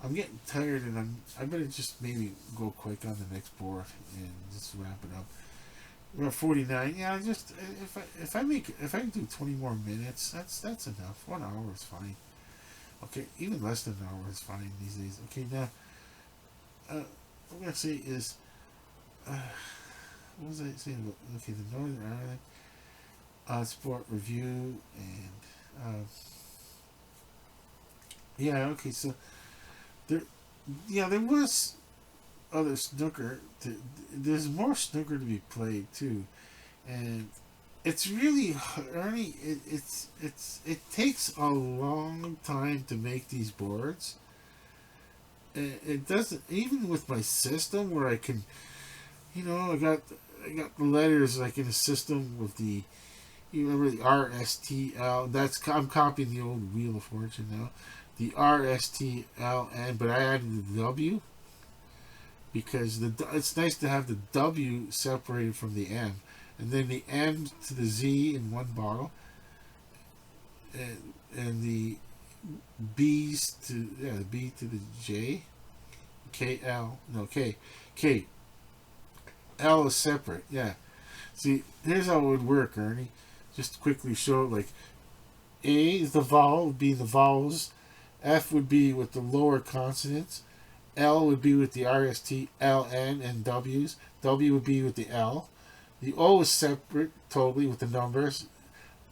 I'm getting tired, and I better just maybe go quick on the next board and just wrap it up. We're at 49. Yeah, just if I can do 20 more minutes, that's enough. 1 hour is fine. Okay, even less than an hour is fine these days. Okay, now what I'm gonna say is, what was I saying about? Okay, the Northern Ireland sport review, and yeah. Okay, so there was other snooker. There's more snooker to be played too, and it's really Ernie. It takes a long time to make these boards. It doesn't even with my system where I can, I got the letters like in a system with the you remember the RSTL. I'm copying the old Wheel of Fortune now. The RSTLN, but I added the W because it's nice to have the W separated from the M, and then the M to the Z in one bottle, and the B's to the B to the J, K L no K L is separate. Yeah. See, here's how it would work, Ernie. Just to quickly show it, like A is the vowel, would be the vowels. F would be with the lower consonants. L would be with the RST, LN, and W's. W would be with the L. The O is separate totally with the numbers.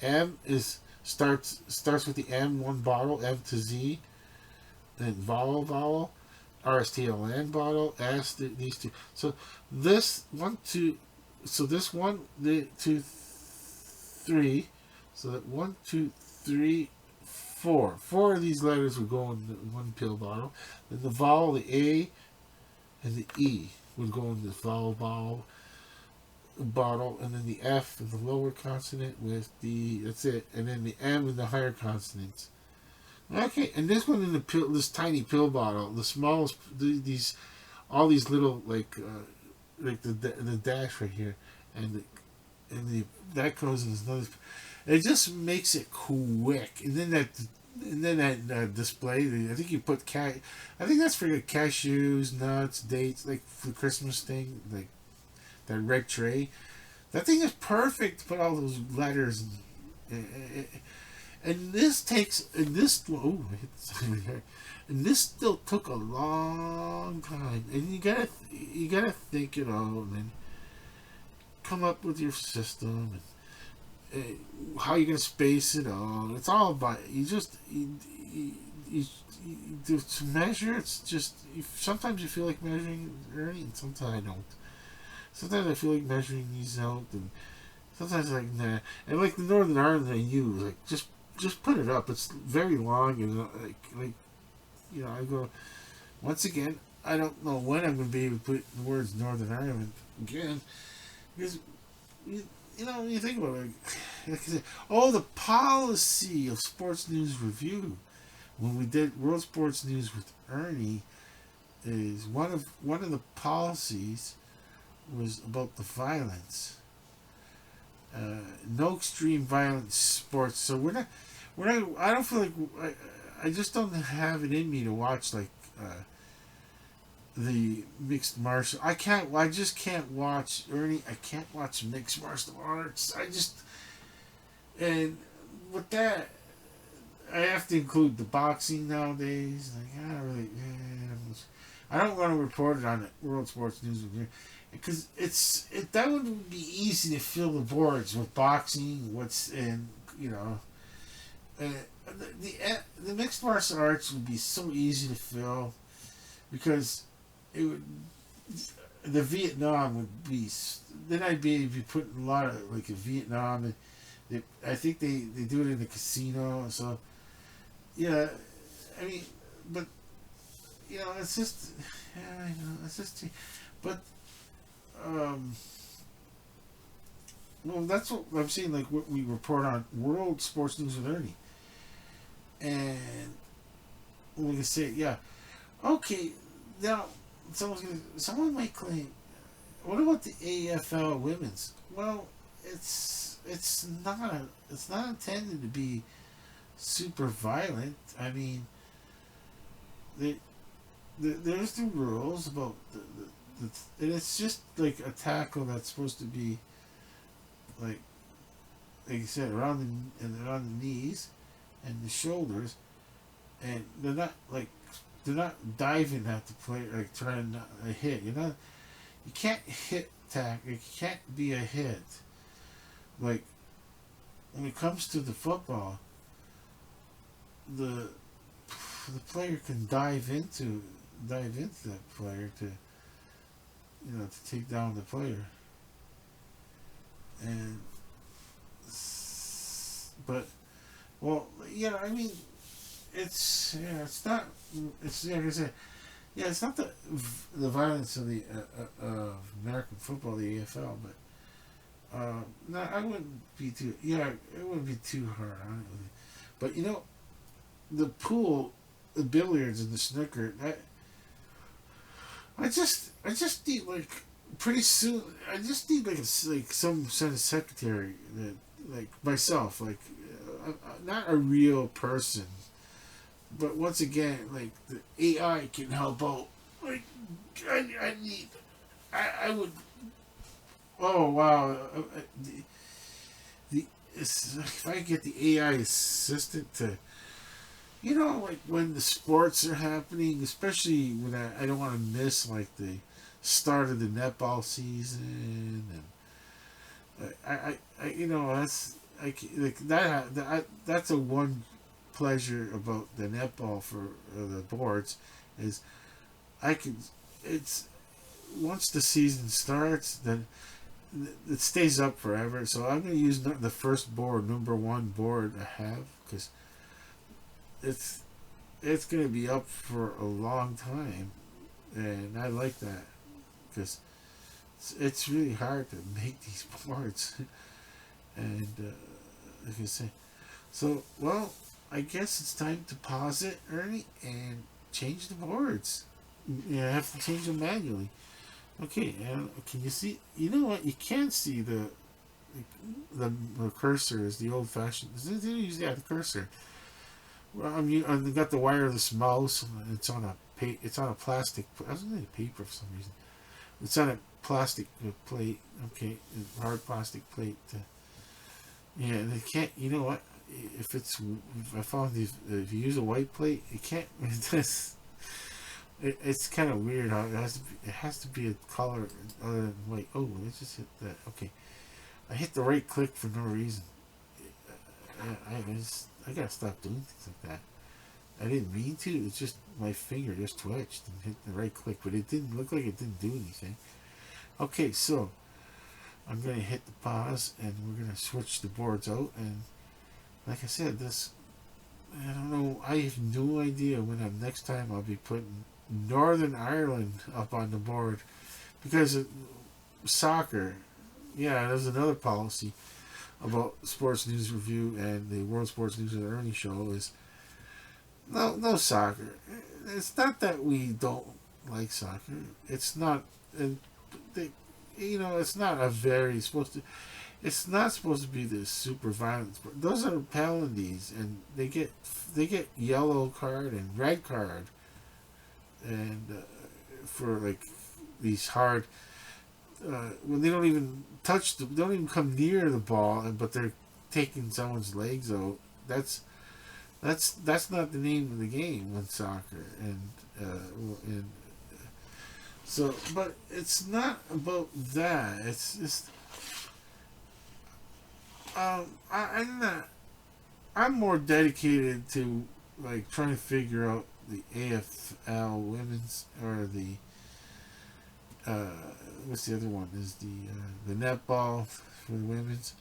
M is starts with the M, one bottle, M to Z. Then vowel, RSTLN bottle, S, these two. So this one, two, so this one, the two, three. So that 1, 2, 3, 4. 4 of these letters would go in one pill bottle. Then the vowel, the A, and the E would go in the vowel bottle, and then the F and the lower consonant with that's it, and then the M and the higher consonants. Okay, and this one in the pill, this tiny pill bottle, the smallest, all these little like the dash right here, and that goes in another. It just makes it quick, and then that display. I think you put I think that's for the cashews, nuts, dates, like for the Christmas thing, like that red tray. That thing is perfect to put all those letters. And this takes and this oh and this still took a long time, and you gotta think it all, and then come up with your system and how you're gonna space it all. It's all about to measure. It's just sometimes you feel like measuring, Ernie, and sometimes I don't. Sometimes I feel like measuring these out, and sometimes like nah. And like the Northern Ireland I use, like just put it up. It's very long, and like I go once again. I don't know when I'm going to be able to put the words Northern Ireland again, because when you think about it, like I said, the policy of Sports News Review when we did World Sports News with Ernie is one of the policies was about the violence. No extreme violence sports. So we're not. I don't feel like I just don't have it in me to watch like the mixed martial. I just can't watch Ernie. I can't watch mixed martial arts. And with that, I have to include the boxing nowadays. Like I don't really. I don't want to report it on the World Sports News Review because that would be easy to fill the boards with boxing. The mixed martial arts would be so easy to fill because it would the Vietnam would be then I'd be putting a lot of like a Vietnam. I think they do it in the casino. So yeah, I mean, but it's just I know it's just but well that's what I'm saying. Like what we report on World Sports News with Ernie. And we can say, yeah, okay. Now, someone might claim, what about the AFL women's? Well, it's not intended to be super violent. I mean, there's the rules about and it's just like a tackle that's supposed to be like you said around the knees and the shoulders, and they're not diving at the player like trying to hit. You can't hit tackle. It can't be a hit. Like when it comes to the football, the player can dive into that player to take down the player. And but well, I mean, it's not. It's like I said, it's not the violence of the American football, the AFL, but no, I wouldn't be too. Yeah, it wouldn't be too hard on it. But the pool, the billiards, and the snooker. I just need like pretty soon. I just need like some sort of secretary that like myself, like not a real person, but once again, like the AI can help out. Like I need, I would. Oh wow, the if I get the AI assistant to, like when the sports are happening, especially when I don't want to miss like the start of the netball season, and that's like that's a one pleasure about the netball for the boards is I can it's once the season starts then it stays up forever. So I'm going to use the first board, number one board I have, because it's going to be up for a long time, and I like that because it's really hard to make these boards, and like I say, so well, I guess it's time to pause it, Ernie, and change the boards. I have to change them manually. Okay, and can you see? You know what? You can't see the cursor is the old fashioned. The cursor. Well, I've got the wireless mouse. And it's on a plastic. I was going to paper for some reason. It's on a plastic plate. Okay, a hard plastic plate. Yeah, they can't. You know what? If I found if you use a white plate, it can't. It's kind of weird how it has to be a color other than white. Oh, let's just hit that. Okay, I hit the right click for no reason. I gotta stop doing things like that. I didn't mean to. It's just my finger just twitched and hit the right click, but it didn't look like it didn't do anything. Okay, so I'm gonna hit the pause and we're gonna switch the boards out. And like I said, I don't know. I have no idea when next time I'll be putting Northern Ireland up on the board because soccer. Yeah, there's another policy about Sports News Review and the World Sports News with Ernie show is no soccer. It's not that we don't like soccer. It's not, and it's not a very supposed to. It's not supposed to be this super violent sport. Those are penalties, and they get yellow card and red card, and for like these hard when they don't even touch they don't even come near the ball, but they're taking someone's legs out. That's not the name of the game in soccer, and so, but it's not about that. It's just I'm not. I'm more dedicated to like trying to figure out the AFL women's or the uh, what's the other one is the netball for the women's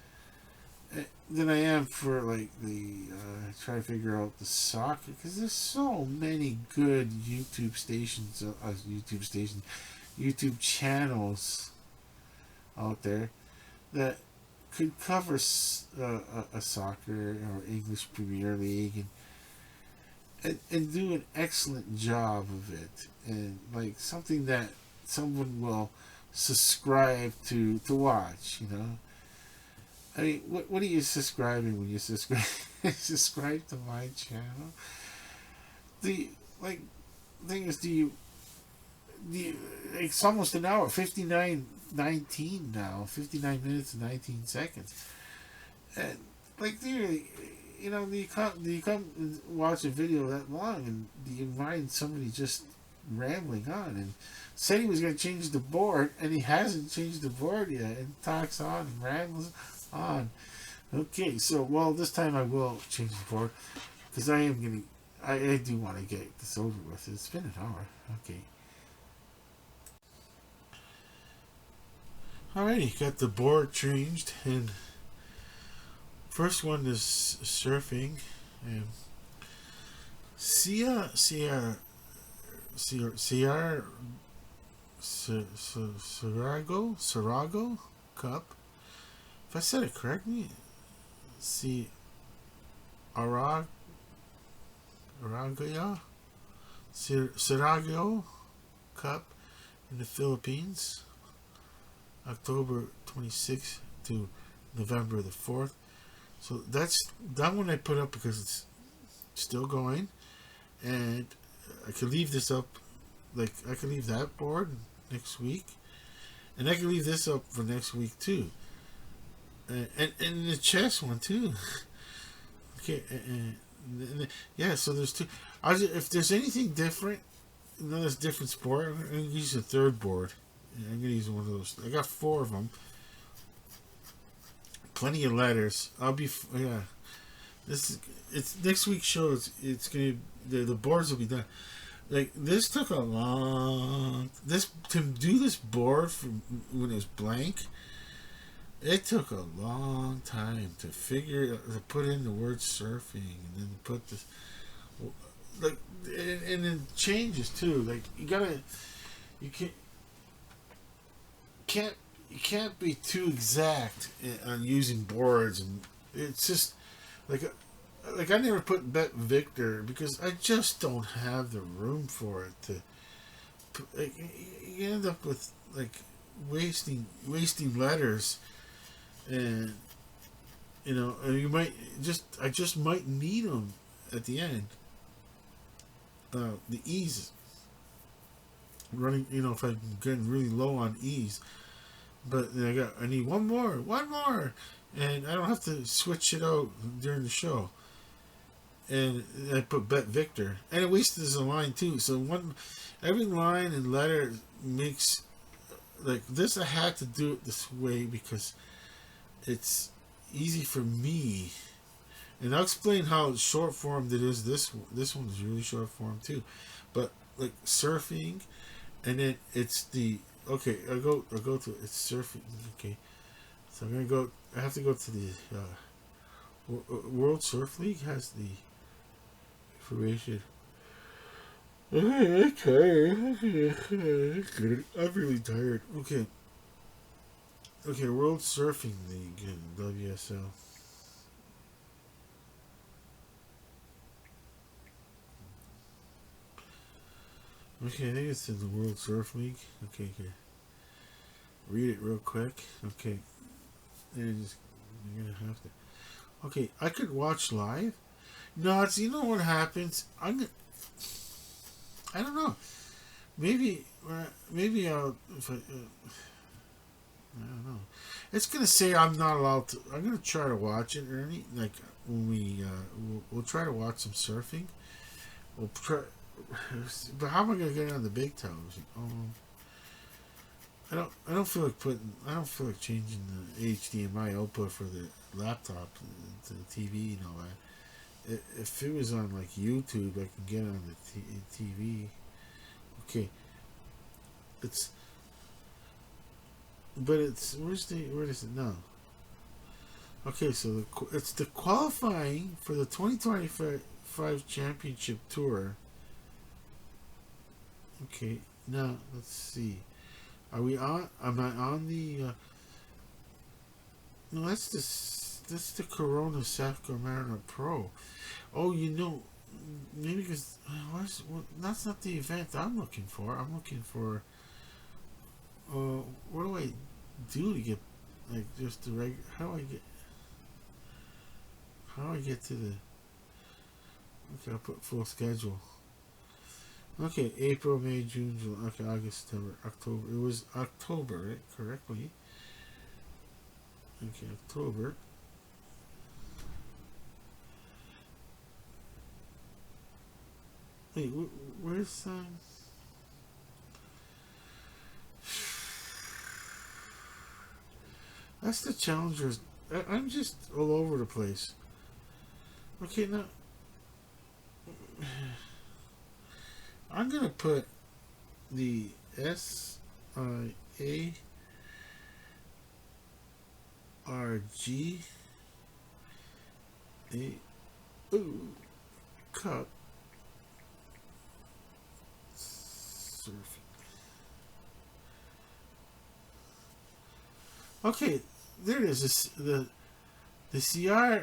than I am for like the trying to figure out the soccer because there's so many good YouTube channels out there that could cover a soccer or English Premier League and do an excellent job of it, and like something that someone will subscribe to watch. I mean, what are you subscribing when you subscribe subscribe to my channel? The like thing is, it's almost an hour, 59:19 now, 59 minutes and 19 seconds, and like do you come and watch a video that long, and do you mind somebody just rambling on and said he was going to change the board, and he hasn't changed the board yet, and talks on and rambles on. Okay, so well, this time I will change the board because I do want to get this over with. It's been an hour. Okay. Alrighty, got the board changed, and first one is surfing, and Sarago Cup. If I said it correctly, see Aragaya Sarago Cup in the Philippines, October 26th to November the 4th. So that's that one I put up because it's still going, and I could leave this up. Like, I could leave that board next week, and I could leave this up for next week too, and the chess one too. Okay, yeah. So there's two. If there's anything different, another different sport, I'm gonna use a third board. I'm gonna use one of those. I got 4 of them. Plenty of letters. Yeah. It's next week's show. It's gonna the boards will be done. Like, this took a long to do this board from when it was blank. It took a long time to put in the word surfing, and then put this, like, and then changes too. Like, you can't be too exact on using boards, and it's just like I never put Bet Victor because I just don't have the room for it to. Like, you end up with like wasting letters, and I just might need them at the end. The E's running, if I'm getting really low on E's. But I need one more, and I don't have to switch it out during the show. And I put Bet Victor, and it wasted a line too. So every line and letter makes like this. I had to do it this way because it's easy for me, and I'll explain how short form it is. This one is really short form too, but like surfing, and then it's the. Okay, I'll go to it's surfing. Okay, so I'm gonna go. I have to go to the World Surf League has the information. I'm really tired. Okay, World Surfing League in WSL. Okay, I think it's in the World Surf League. Okay. Read it real quick. Okay. You're gonna have to. Okay, I could watch live. No, you know what happens? I don't know. Maybe I'll. If I don't know. It's gonna say I'm not allowed to. I'm gonna try to watch it, Ernie. Like when we'll try to watch some surfing. We'll try. But how am I gonna get it on the big television? I don't feel like changing the HDMI output for the laptop to the TV and all that. If it was on like YouTube, I can get it on the TV. Okay, where is it now? Okay, so it's the qualifying for the 2025 Championship Tour. Okay, now let's see. Are we on? Am I on the? No, that's the Corona South Carolina Pro. Oh, maybe because that's not the event I'm looking for. I'm looking for. What do I do to get like just the regular? How do I get to the? Okay, I'll put full schedule. Okay, April, May, June, July. Okay, August, September, October. It was October, right? Correctly. Okay, October. Wait, where's That's the Challengers. I'm just all over the place. Okay, now I'm gonna put the SIA RG A O Cup Surfing. Okay, there it is. The CR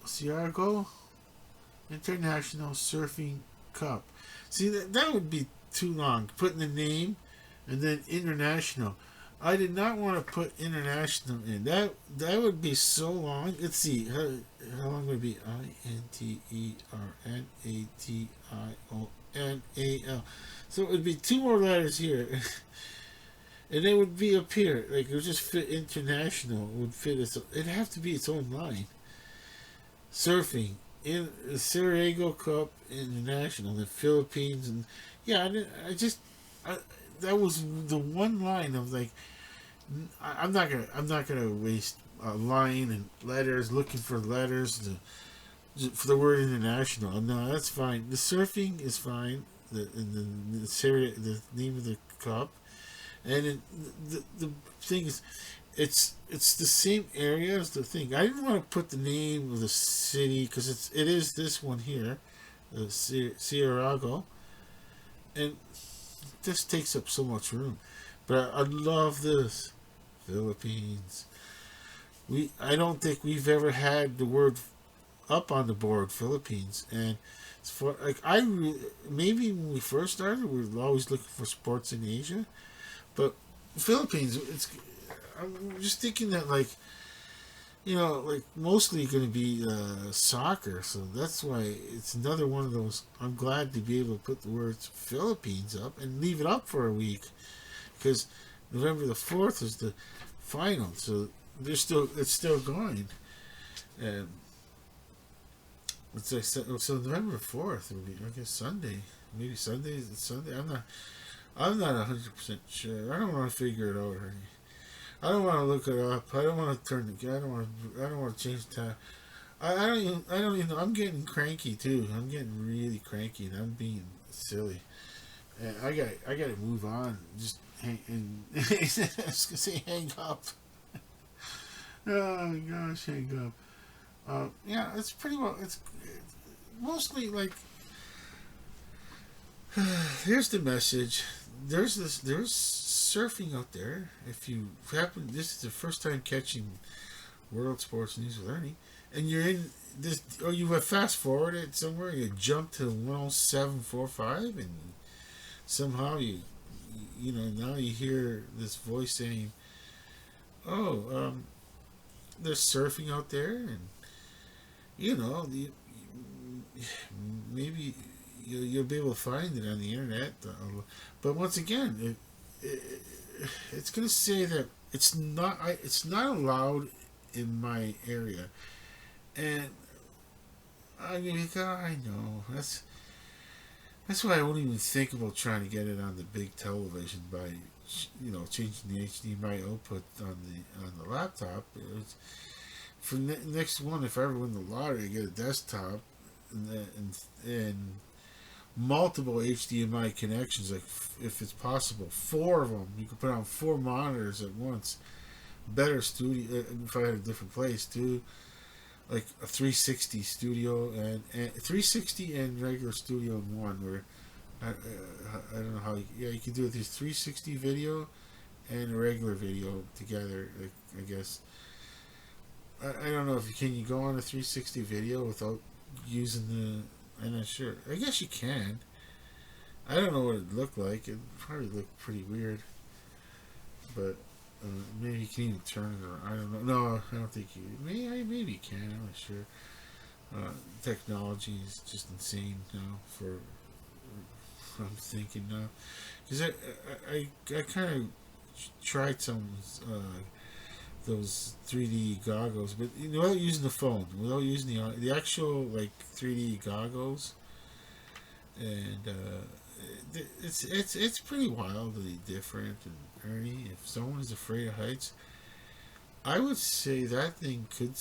Ciargo International Surfing Cup. See, that would be too long. Putting the name and then international. I did not want to put international in. That would be so long. Let's see. How long would it be? INTERNATIONAL. So it would be two more letters here. And it would be up here. Like, it would just fit international. It would fit it'd have to be its own line. Surfing in the Sarajevo Cup International, the Philippines, and yeah, that was the one line of like, I'm not gonna waste a line and letters looking for letters for the word international. No, that's fine. The surfing is fine. The name of the cup, and the thing is, it's the same area as the thing. I didn't want to put the name of the city because it is this one here, Ciarago, and this takes up so much room. But I love this Philippines. I don't think we've ever had the word up on the board Philippines, and it's for like maybe when we first started we were always looking for sports in Asia, but Philippines, I'm just thinking that like mostly going to be soccer, so that's why it's another one of those. I'm glad to be able to put the words Philippines up and leave it up for a week because November the 4th is the final, so it's still going. And it's like, so November 4th would be, I guess, Sunday. Maybe Sunday. I'm not 100% sure. I don't want to figure it out, Ernie. I don't want to look it up. I don't want to turn the. I don't want to change the time. I don't even know. I'm getting cranky too. I'm getting really cranky, and I'm being silly. And I got to move on. Just hang. And I was gonna say hang up. Oh gosh, hang up. Yeah, it's pretty well. It's mostly like. Here's the message. There's surfing out there. If you happen, this is the first time catching World Sports News with Ernie, and you're in this, or you have fast forwarded somewhere, you jump to 107.45, and somehow now you hear this voice saying, "Oh, there's surfing out there," and maybe you'll be able to find it on the internet. But once again, it's going to say that it's not allowed in my area, and I mean, I know that's why I won't even think about trying to get it on the big television by changing the HDMI output on the laptop. For next one, if I ever win the lottery, I get a desktop and multiple HDMI connections, like if it's possible, 4 of them. You can put on 4 monitors at once. Better studio, if I had a different place too, like a 360 studio and 360 and regular studio in one. Where I don't know how. You can do it. There's 360 video and a regular video together. I guess. I don't know if you go on a 360 video without using the. I'm not sure. I guess you can. I don't know what it'd look like. It'd probably look pretty weird. But maybe you can even turn it around. I don't know. No, I don't think you. Maybe you can. I'm not sure. Technology is just insane now. I'm thinking now, because I kind of tried some those 3D goggles, but without using the phone, without using the actual like 3D goggles, and it's pretty wildly different. And Ernie, if someone is afraid of heights, I would say that thing could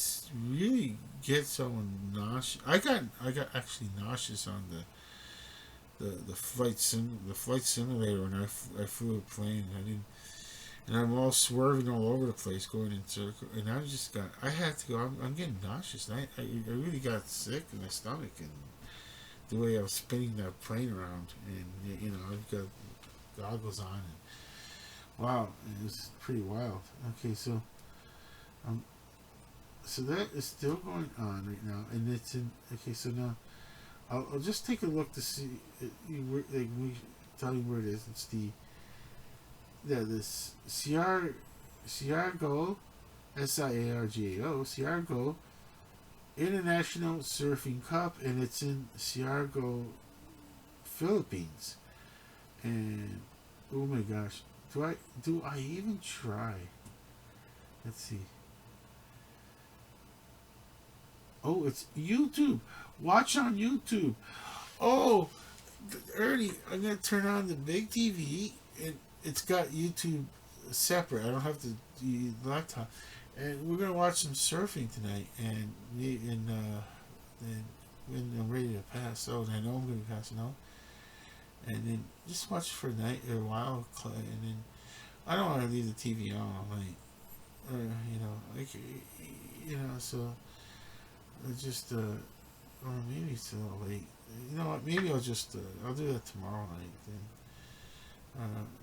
really get someone nauseous. I got actually nauseous on the flight simulator when I flew a plane. and I'm all swerving all over the place, going in circles. And I had to go. I'm getting nauseous. And I really got sick in my stomach, and the way I was spinning that plane around, and I've got goggles on, and wow, it was pretty wild. Okay, um, so that is still going on right now, and it's in. Okay, so now I'll just take a look to see. Like we tell you where it is. It's this Siargao, Siargao, Siargao International Surfing Cup, and it's in Siargao, Philippines. And oh my gosh, do I even try? Let's see. Oh, it's YouTube. Watch on YouTube. Oh, Ernie, I'm gonna turn on the big TV, and it's got YouTube separate. I don't have to use the laptop, and we're gonna watch some surfing tonight. And when I'm ready to pass out, I know I'm gonna be passing out, and then just watch for a night or a while, and then I don't want to leave the TV on all night, or so I just or maybe it's a little late. You know what? Maybe I'll do that tomorrow night. Then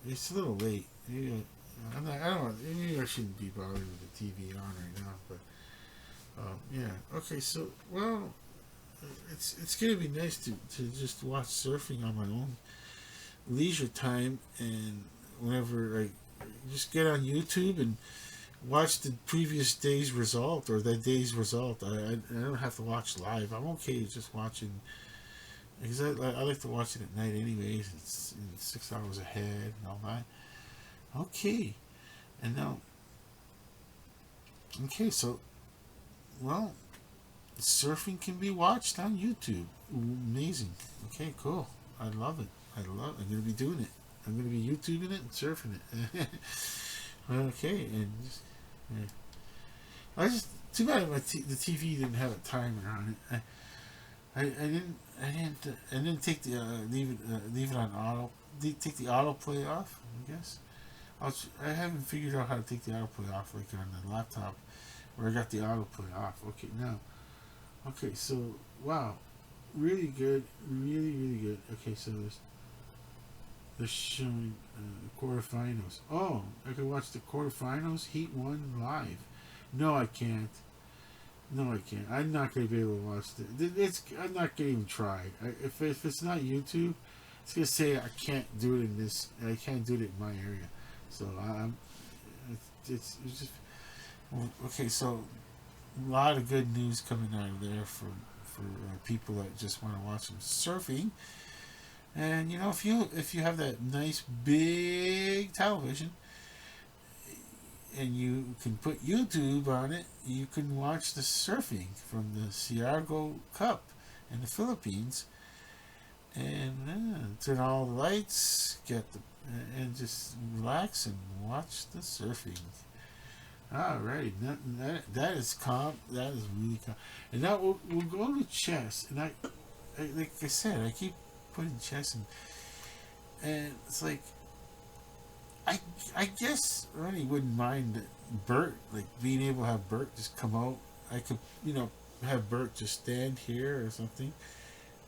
it's a little late. Maybe I'm not. I don't know. Maybe I shouldn't be bothered with the TV on right now. But yeah. Okay. So it's gonna be nice to just watch surfing on my own leisure time, and whenever I just get on YouTube and watch the previous day's result or that day's result. I don't have to watch live. I'm okay just watching, because I like to watch it at night anyways. It's 6 hours ahead and all that. Okay, and now, okay, so surfing can be watched on YouTube. Amazing. Okay, cool. I love it. I'm gonna be doing it. I'm gonna be YouTubing it and surfing it. Okay, and yeah. I just too bad the TV didn't have a timer on it. I didn't take the leave it on auto. Take the autoplay off. I guess I haven't figured out how to take the autoplay off like on the laptop where I got the autoplay off. Okay, now. Okay, so wow, really good, really good. Okay, so they're showing the quarterfinals. Oh, I can watch the quarterfinals, Heat 1 live. No, I can't. No, I can't. I'm not going to be able to watch it. I'm not going to even try. If it's not YouTube, it's going to say I can't do it in this. I can't do it in my area. So it's just okay. So a lot of good news coming out of there for people that just want to watch some surfing. And if you have that nice big television and you can put YouTube on it, you can watch the surfing from the Siargao Cup in the Philippines, and turn all the lights, and just relax and watch the surfing. All right, that is calm. That is really calm. And now we'll go to chess. And I like I said, I keep putting chess and it's like I guess Ernie wouldn't mind Bert, like being able to have Bert just come out. I could have Bert just stand here or something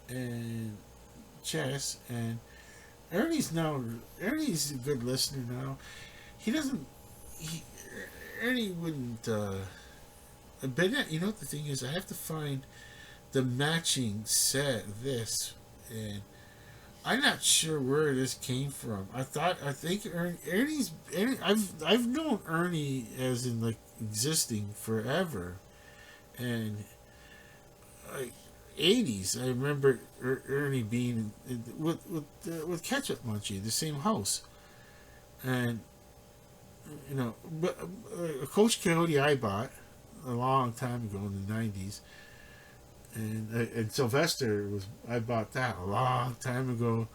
and chess. And Ernie's a good listener now. He doesn't Ernie wouldn't but you know what the thing is, I have to find the matching set of this, and I'm not sure where this came from. I think Ernie. I've known Ernie as in like existing forever, and like 80s. I remember Ernie being with Ketchup Munchie, the same house, and but Coach Coyote I bought a long time ago in the 90s. And Sylvester I bought that a long time ago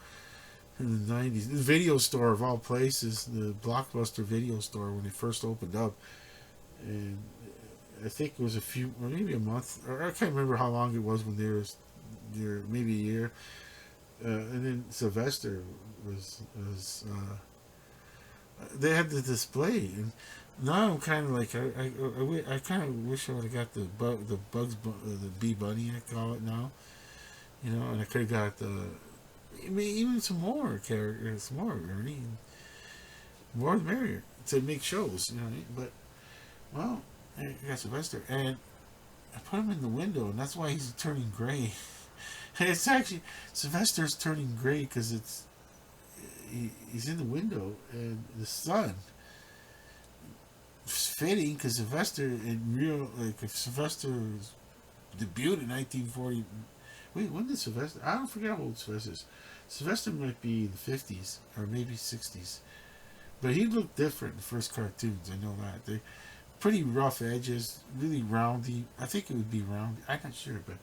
in the 90s. The video store of all places, the Blockbuster video store when it first opened up. And I think it was a few, or maybe a month, or I can't remember how long it was when they were there, maybe a year. And then Sylvester was they had the display, and now I'm kind of like I kind of wish I would have got the bee bunny I call it now, and I could have got I mean, even some more characters, some more Ernie, more the merrier to make shows, But well, I got Sylvester, and I put him in the window, and that's why he's turning gray. It's actually Sylvester's turning gray because he's in the window and the sun. It's fitting because Sylvester in real like if Sylvester debuted in 1940. Wait, when did Sylvester? I don't forget how old Sylvester is. Sylvester might be in the 50s or maybe 60s, but he looked different in the first cartoons. I know that they pretty rough edges, really roundy. I think it would be round. I'm not sure, but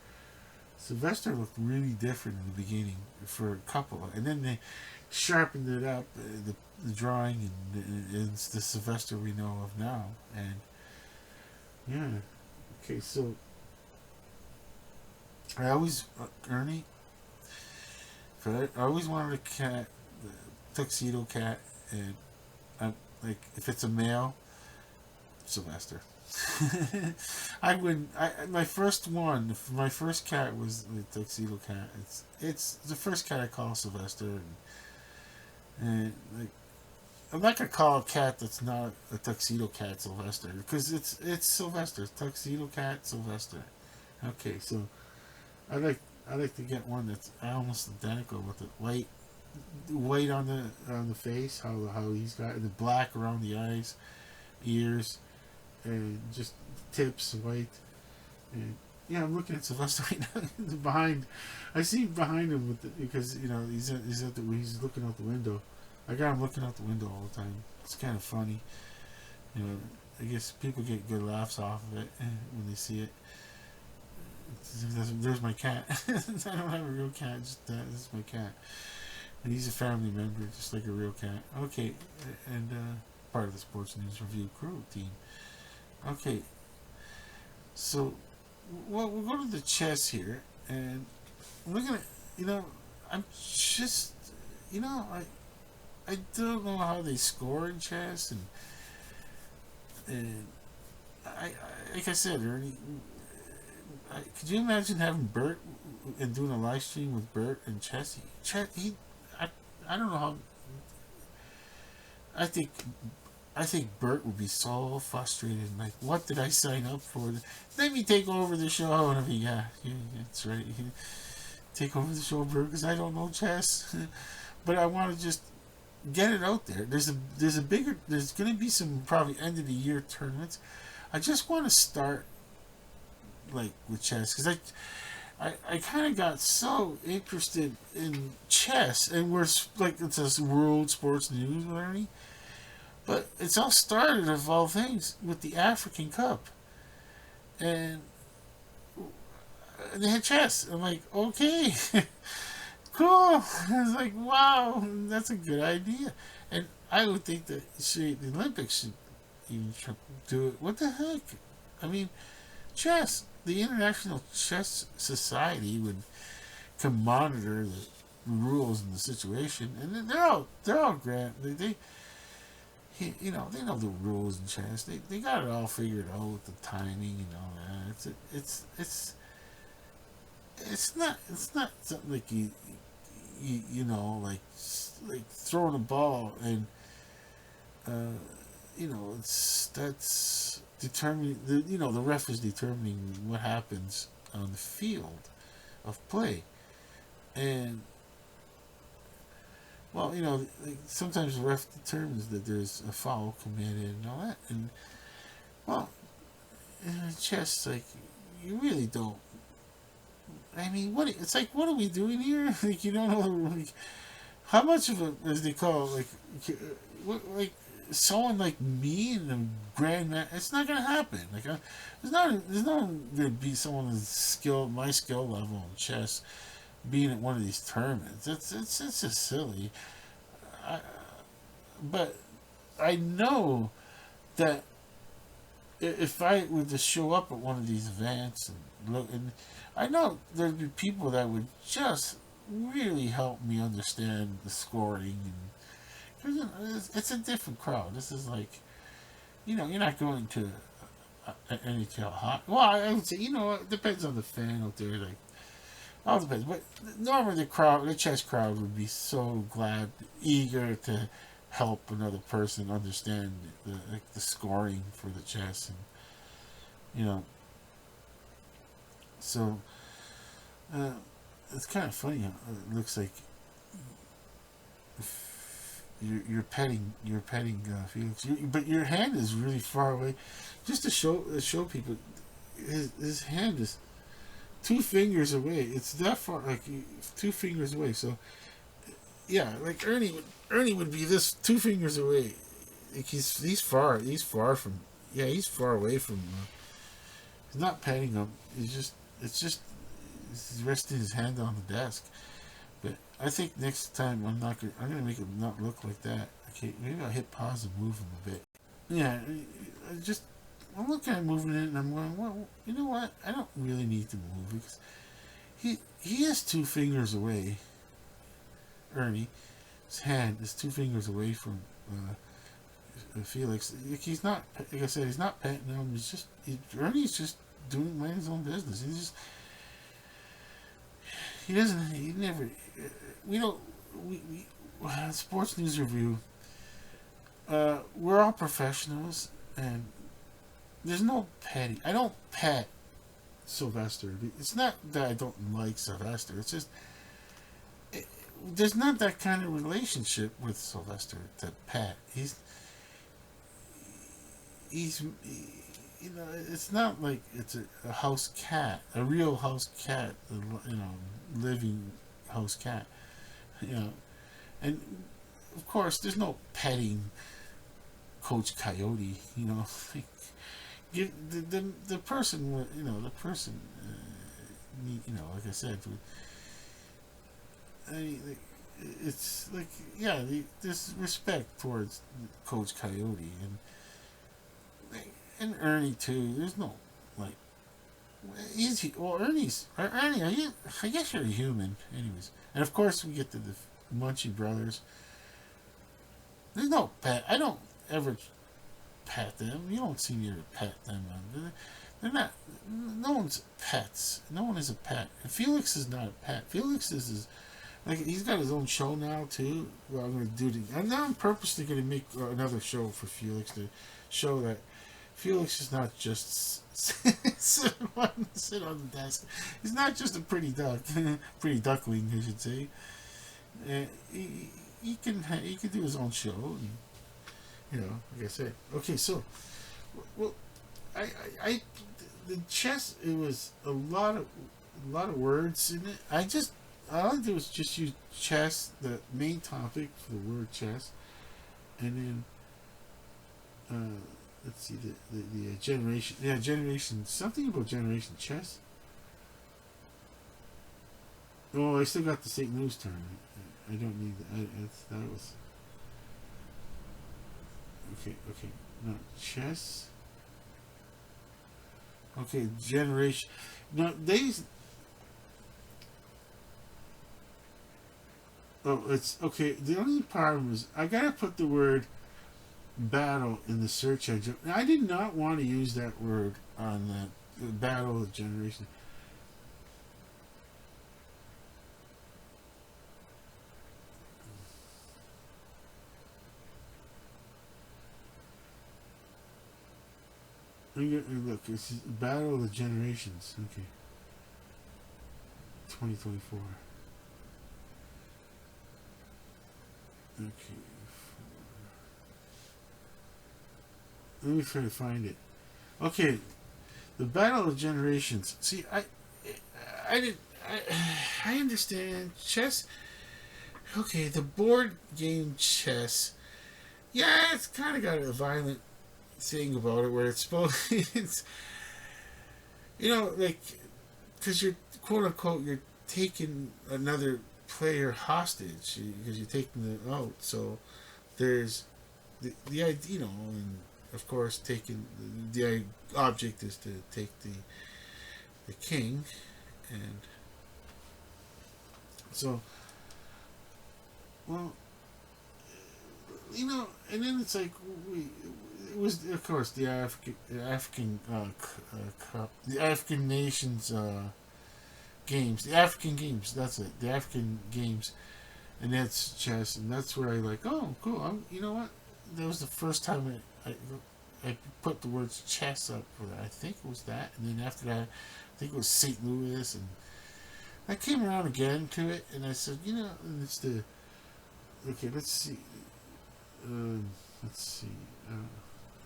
Sylvester looked really different in the beginning for a couple, and then they sharpened it up, the drawing, and it's the Sylvester we know of now. And yeah, okay, so I always Ernie, I always wanted a cat, the tuxedo cat, and like if it's a male, Sylvester. I would. My first one, my first cat was the tuxedo cat. It's the first cat I call Sylvester, and like I'm not gonna call a cat that's not a tuxedo cat Sylvester because it's Sylvester, tuxedo cat Sylvester. Okay, so I like I like to get one that's almost identical with the white on the face, how he's got the black around the eyes, ears, and just tips white. And yeah, I'm looking at Sylvester right now. Behind, I see behind him because he's looking out the window. I got him looking out the window all the time. It's kind of funny. I guess people get good laughs off of it when they see it. There's my cat. I don't have a real cat. Just that. This is my cat, and he's a family member, just like a real cat. Okay, and part of the Sports News Review crew team. Okay, so we'll go to the chess here, and we're gonna, I'm just, I don't know how they score in chess, and I like I said, Ernie, could you imagine having Bert and doing a live stream with Bert and chess? I don't know how. I think Bert would be so frustrated. Like, what did I sign up for? Let me take over the show. And yeah, that's right. Take over the show, Bert, because I don't know chess. But I want to just get it out there. There's going to be some probably end of the year tournaments. I just want to start like with chess because I kind of got so interested in chess, and we're like it's a world sports news, Ernie. But it's all started, of all things, with the African Cup. And they had chess. I'm like, okay, cool. I was like, wow, that's a good idea. And I would think that the Olympics should even do it. What the heck? I mean, chess. The International Chess Society can monitor the rules and the situation, and then they're all grand. They they know the rules in chess. They got it all figured out with the timing and all that. It's not something like like throwing a ball and that's determining the ref is determining what happens on the field of play. And well, sometimes the ref determines that there's a foul committed and all that. And well, in chess, like you really don't. I mean, it's like, what are we doing here? Like you don't know, like how much of it, as they call it, like someone like me and the grandman. It's not gonna happen. Like there's not gonna be someone with my skill level in chess being at one of these tournaments. It's just silly. But I know that if I were to show up at one of these events and look, and I know there'd be people that would just really help me understand the scoring and It's a different crowd. This is like, you're not going to NHL hot. Well, I would say, it depends on the fan out there. Like, all depends. But normally the chess crowd would be so glad, eager to help another person understand the scoring for the chess, and so uh, it's kind of funny how it looks like you're petting Felix, but your hand is really far away. Just to show people, his hand is 2 fingers away. It's that far, like 2 fingers away. So yeah, like Ernie would be this 2 fingers away. Like he's far from, yeah, he's far away from. He's not petting him. It's just he's resting his hand on the desk. But I think next time I'm gonna make him not look like that. Okay, maybe I'll hit pause and move him a bit. Yeah, I'm looking at moving it, and I'm going, well, you know what? I don't really need to move because he is 2 fingers away. Ernie, his hand is 2 fingers away from Felix. Like, he's not, like I said, he's not petting him. Ernie's just minding his own business. He doesn't. He never. We don't. We Sports News Review. We're all professionals, and there's no petting. I don't pet Sylvester. It's not that I don't like Sylvester. It's just there's not that kind of relationship with Sylvester to pet. He's it's not like it's a house cat, a real house cat, living house cat, and of course there's no petting Coach Coyote, like, the person, like I said, it's like, yeah, there's respect towards Coach Coyote, and Ernie too. There's no, like, Ernie, are you? I guess you're a human, anyways. And of course we get to the Munchie brothers. There's no pet. I don't ever pet them. You don't see me ever pet them. They're not. No one's pets. No one is a pet. And Felix is not a pet. Felix is like, he's got his own show now too. Well, I'm going to do it. And now I'm purposely going to make another show for Felix to show that Felix is not just sit on the desk. He's not just a pretty duck, pretty duckling, I should say. He can do his own show, and, like I said. Okay, so, well, I the chess, it was a lot of words in it. All I did was just use chess, the main topic for the word chess, and then let's see, the generation, something about generation chess. Oh, I still got the St. Louis turn. I don't need that. That was okay. No, chess. Okay, generation. No, these. Oh, it's okay. The only problem is I gotta put the word battle in the search engine. I did not want to use that word on the battle of generation. Look, it's Battle of the Generations. Okay. 2024. Okay. Let me try to find it. Okay. The Battle of Generations. See, I understand chess. Okay, the board game chess. Yeah, it's kind of got a violent thing about it where it's supposed it's, like, because you're, quote unquote, you're taking another player hostage because you're taking them out. So there's the idea, and of course taking the object is to take the king, and so, well, and then it's like we. It was, of course, the the African nations games, the African games. That's it, the African games, and that's chess, and that's where I like. Oh, cool. You know what? That was the first time I put the words chess up for that. I think it was that, and then after that, I think it was St. Louis, and I came around again to it, and I said, and it's the okay. Let's see. Let's see.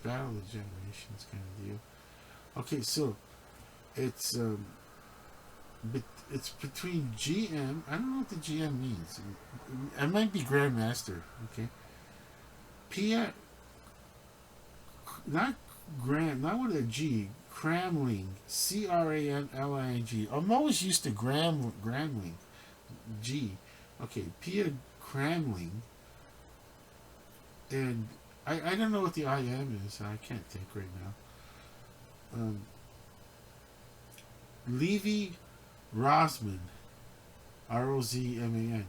Battle of the Generations kind of deal. Okay, so it's it's between GM. I don't know what the GM means. I might be Grandmaster. Okay, Pia, not Grand, not with a G. Cramling, Cramling. I'm always used to Gramling, G. Okay, Pia Cramling, and I don't know what the IM is. I can't think right now. Levy Rosman, Rozman.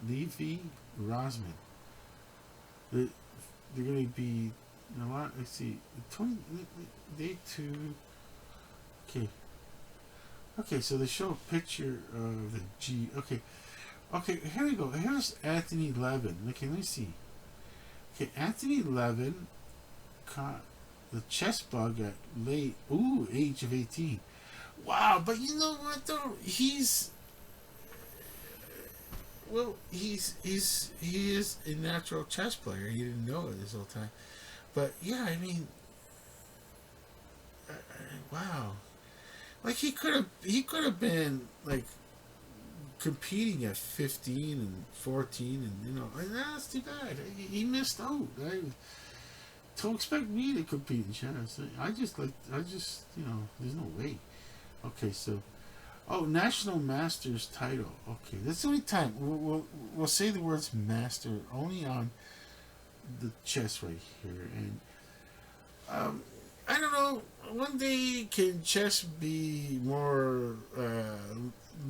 Levy Rosman. They're going to be a lot. Let's see. 20 day 2. Okay. Okay, so they show a picture of the G. Okay. Okay, here we go. Here's Anthony Levin. Okay, let me see. Okay, Anthony Levin caught the chess bug at age of 18. Wow, but you know what though? He is a natural chess player. He didn't know it this whole time. But yeah, I mean, wow. Like he could have been like competing at 15 and 14, and that's too bad. He missed out. To expect me to compete in chess, there's no way. Okay, so, National Masters title. Okay, that's the only time we'll say the words master only on the chess right here, and I don't know. One day, can chess be more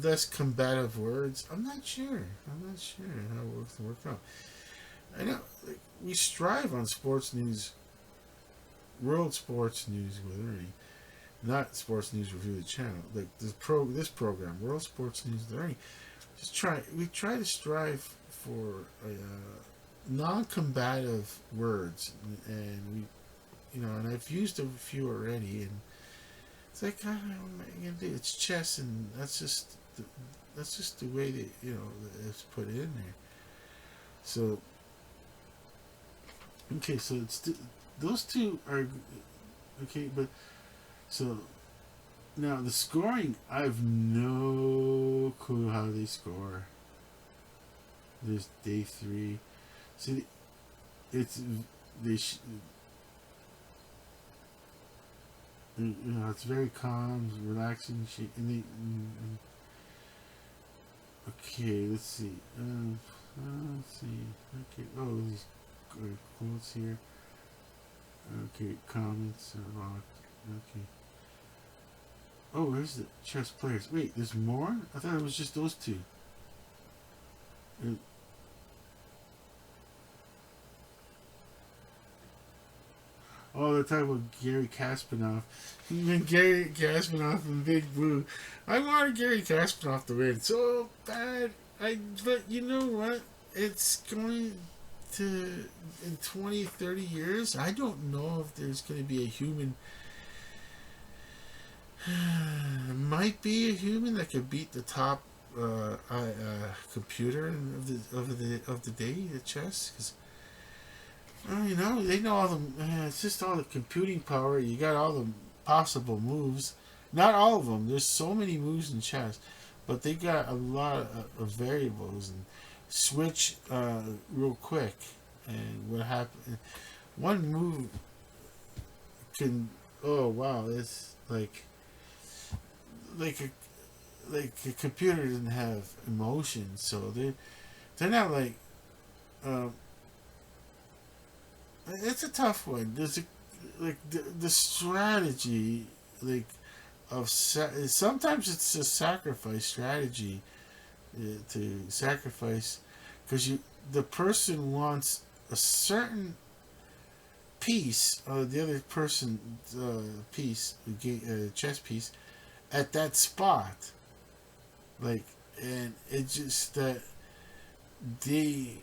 less combative words? I'm not sure. How it works to work out. I know we strive on sports news, world sports news with Ernie, not sports news review the channel. Like this program, world sports news with Ernie. We try to strive for non-combative words, and and I've used a few already, and it's like, what am I gonna do? It's chess, and that's just the way that it's put in there. So okay, so those two are okay, but so now the scoring, I have no clue how they score. There's day 3. See, it's they. It's very calm, relaxing. Okay, let's see. Let's see. Okay. Oh, these quotes here. Okay, comments are locked. Okay. Oh, there's the chess players. Wait, there's more? I thought it was just those two. They're talking about Gary Kasparov. Gary Kasparov and Big Blue. I wanted Gary Kasparov to win so bad. But you know what? It's going to, in 20, 30 years, I don't know if there's going to be a human. Might be a human that could beat the top computer of the day at chess. Because they know all the. It's just all the computing power. You got all the possible moves. Not all of them. There's so many moves in chess, but they got a lot of variables and switch real quick. And what happened? One move can. Oh wow! It's like a computer doesn't have emotions, so they're not like. It's a tough one. There's the strategy of sometimes it's a sacrifice strategy to sacrifice because the person wants a certain piece, the other person piece, chess piece, at that spot, like, and it just that they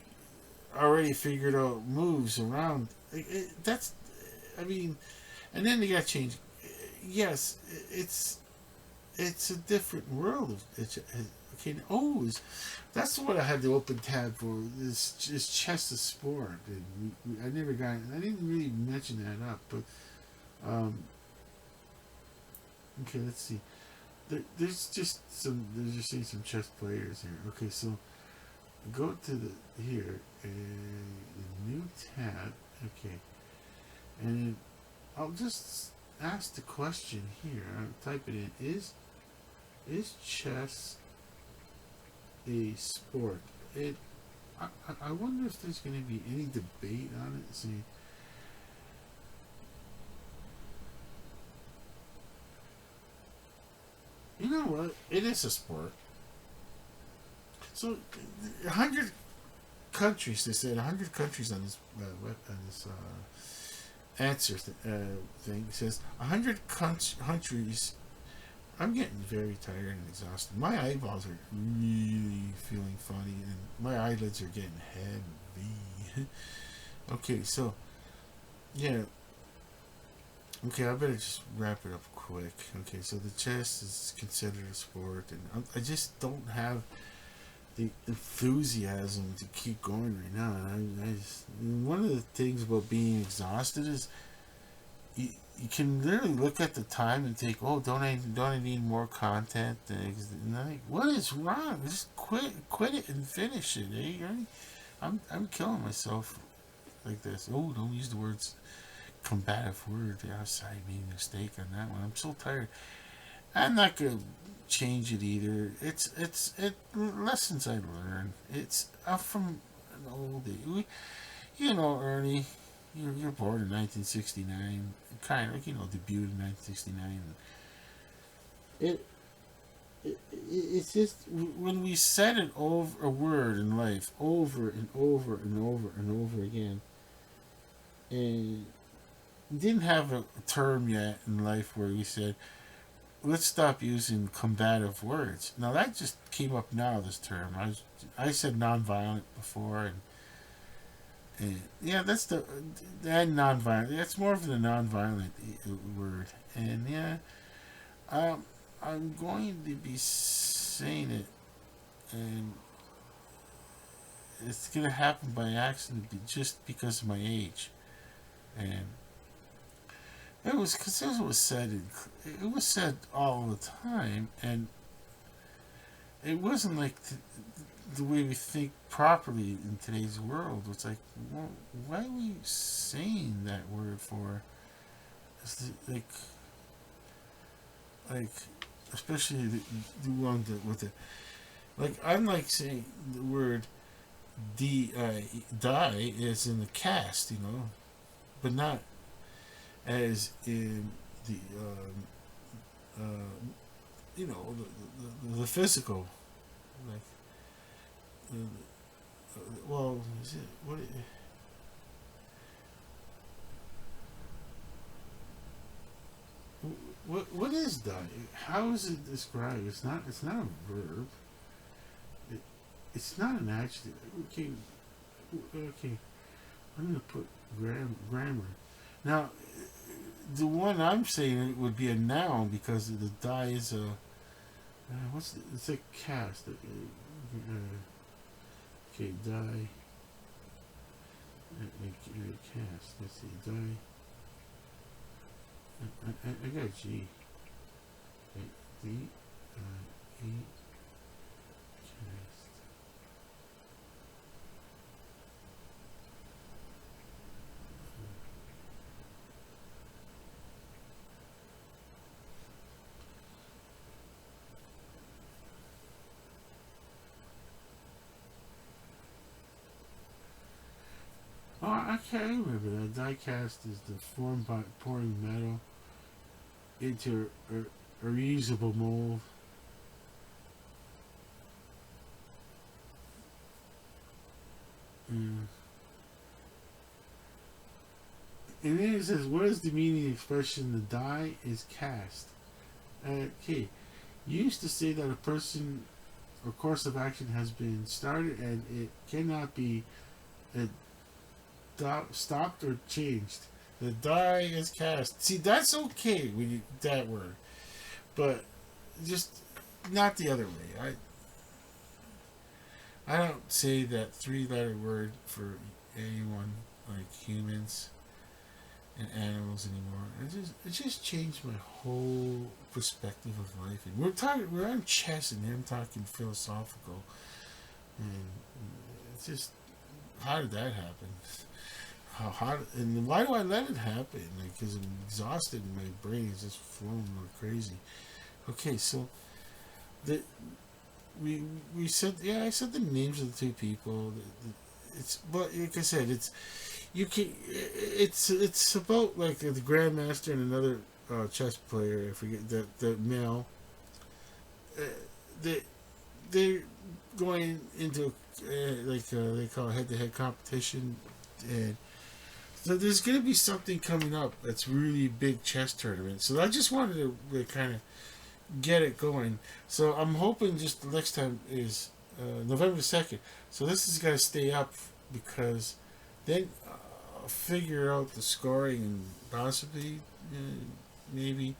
already figured out moves around. That's, I mean, and then they got changed. Yes, it's a different world. Okay. Oh, that's what I had the open tab for. Is chess a sport? And I never got. I didn't really mention that up, but um, okay. Let's see. There's just some. There's just seeing some chess players here. Okay, so go to the here and new tab. Okay, and I'll just ask the question here. I'll type it in. Is chess a sport? It. I wonder if there's going to be any debate on it. See, you know what? It is a sport. So, 100 countries. They said 100 countries on this on this answer thing. It says 100 countries. I'm getting very tired and exhausted. My eyeballs are really feeling funny, and my eyelids are getting heavy. Okay, so yeah. Okay, I better just wrap it up quick. Okay, so the chess is considered a sport, and I just don't have the enthusiasm to keep going right now. And I just, one of the things about being exhausted is you can literally look at the time and think, oh, don't I need more content? And like, what is wrong? Just quit it and finish it. Eh? I'm killing myself like this. Oh, don't use the words combative word. Yeah, sorry, I made a mistake on that one. I'm so tired. I'm not gonna change it either. It lessons I learned. It's from an old day. You know, Ernie, you're born in 1969. Kind of, debuted in 1969. It, it's just when we said it over a word in life over and over and over and over again, and didn't have a term yet in life where we said, let's stop using combative words. Now that just came up now. This term, I said nonviolent before, and yeah, that's that nonviolent. That's more of the nonviolent word, and yeah, I'm going to be saying it, and it's gonna happen by accident, just because of my age, and it was because it was said all the time, and it wasn't like the way we think properly in today's world. It's like, well, why are we saying that word for? It's like, especially the one with it. Like, I'm like saying the word die is in the cast, but not as in the the physical, like well, is it what is die? How is it described? It's not a verb. It, it's not an adjective. Okay. I'm gonna put grammar. Now, the one I'm saying it would be a noun because the die is a it's a cast. Okay, die. Cast. Let's see, die. I got G. Okay, D. E. Cast. Oh, I can't remember that. Die cast is the form by pouring metal into a reusable mold. Mm. And then it says, what is the meaning of the expression the die is cast? Okay. Used to say that a person or course of action has been started and it cannot be stopped or changed. The die is cast. See, that's okay when you that word, but just not the other way. I don't say that three-letter word for anyone like humans and animals anymore. It just changed my whole perspective of life. And we're on chess, and I'm talking philosophical, and it's just how did that happen? How and why do I let it happen? Because I'm exhausted and my brain is just flowing like crazy. Okay, so the we said I said the names of the two people. It's but like I said, it's about like the grandmaster and another chess player. I forget the male. They they're going into they call it head-to-head competition, and so there's going to be something coming up that's really big chess tournament. So I just wanted to kind of get it going. So I'm hoping just the next time is November 2nd. So this is going to stay up because then I'll figure out the scoring and possibly maybe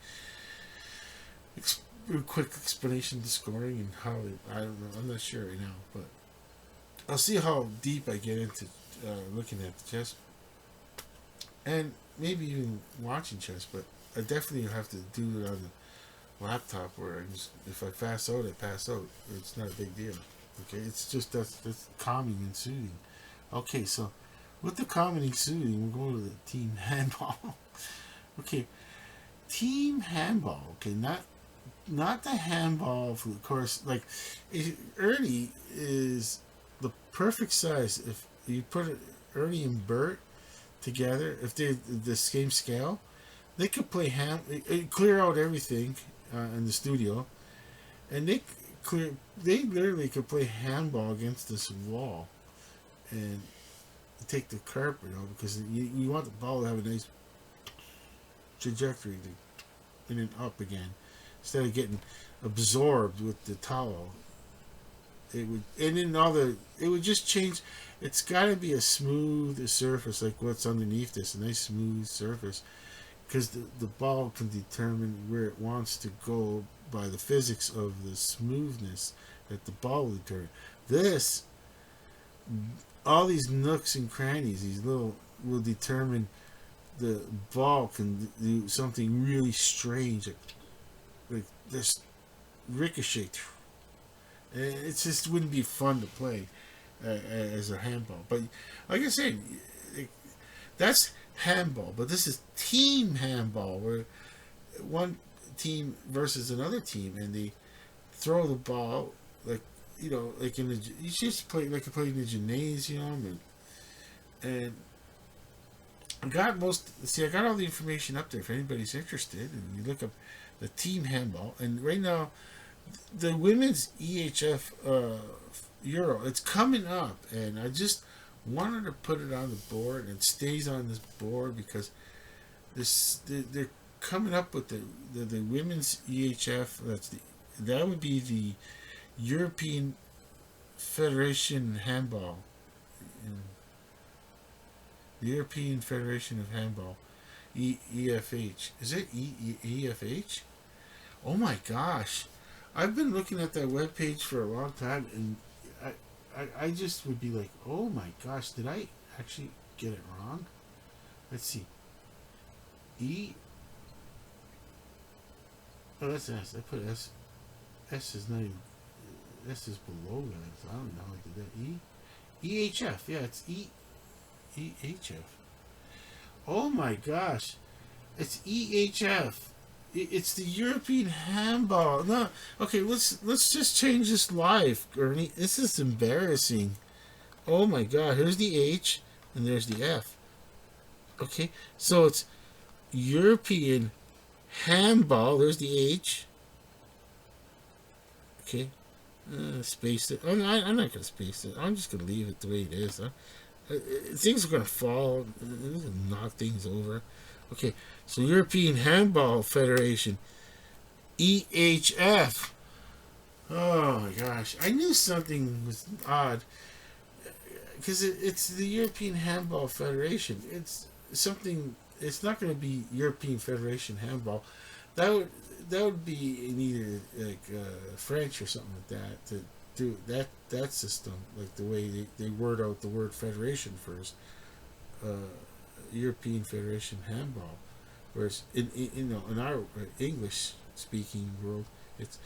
a quick explanation of the scoring and how I don't know. I'm not sure right now, but I'll see how deep I get into looking at the chess and maybe even watching chess. But I definitely have to do it on the laptop where I just, if I pass out, I pass out. It's not a big deal. Okay, it's just that's calming and soothing. Okay, so with the calming and soothing, we're going to the team handball. Okay, team handball. Okay, not the handball for the course. Like Ernie is the perfect size. If you put Ernie and Bert together, if they're the same scale, they could play clear out everything in the studio, and they literally could play handball against this wall and take the carpet, because you want the ball to have a nice trajectory and then up again instead of getting absorbed with the towel. It would, and then it would just change. It's got to be a smooth surface, like what's underneath this, a nice smooth surface, because the ball can determine where it wants to go by the physics of the smoothness that the ball will determine. All these nooks and crannies, will determine the ball can do something really strange, like this ricochet. It just wouldn't be fun to play as a handball. But like I said, that's handball. But this is team handball, where one team versus another team, and they throw the ball like like you just play like you play in the gymnasium, and I got all the information up there if anybody's interested, and you look up the team handball, and right now the women's EHF Euro, it's coming up, and I wanted to put it on the board, and it stays on this board because they're coming up with the women's EHF. That would be the European Federation Handball, the European Federation of Handball, EFH. Is it EFH? Oh my gosh. I've been looking at that webpage for a long time, and I just would be like, oh my gosh, did I actually get it wrong? Let's see. Oh, that's S. I put S. S is not even. S is below that. So I don't know how I did that. EHF. Yeah, it's EHF. Oh my gosh. It's EHF. It's the European handball. No, okay. Let's just change this live, Ernie. This is embarrassing. Oh my God. Here's the H, and there's the F. Okay, so it's European handball. There's the H. Okay, space it. I'm not gonna space it. I'm just gonna leave it the way it is. Huh? things are going to fall. They're going to knock things over. Okay, so European Handball Federation, EHF. Oh my gosh, I knew something was odd because it's the European Handball Federation. It's something. It's not going to be European Federation Handball. That would that would be in either like French or something like that to do that system, like the way they word out the word federation first. Uh, European Federation Handball, whereas in our English speaking world, it's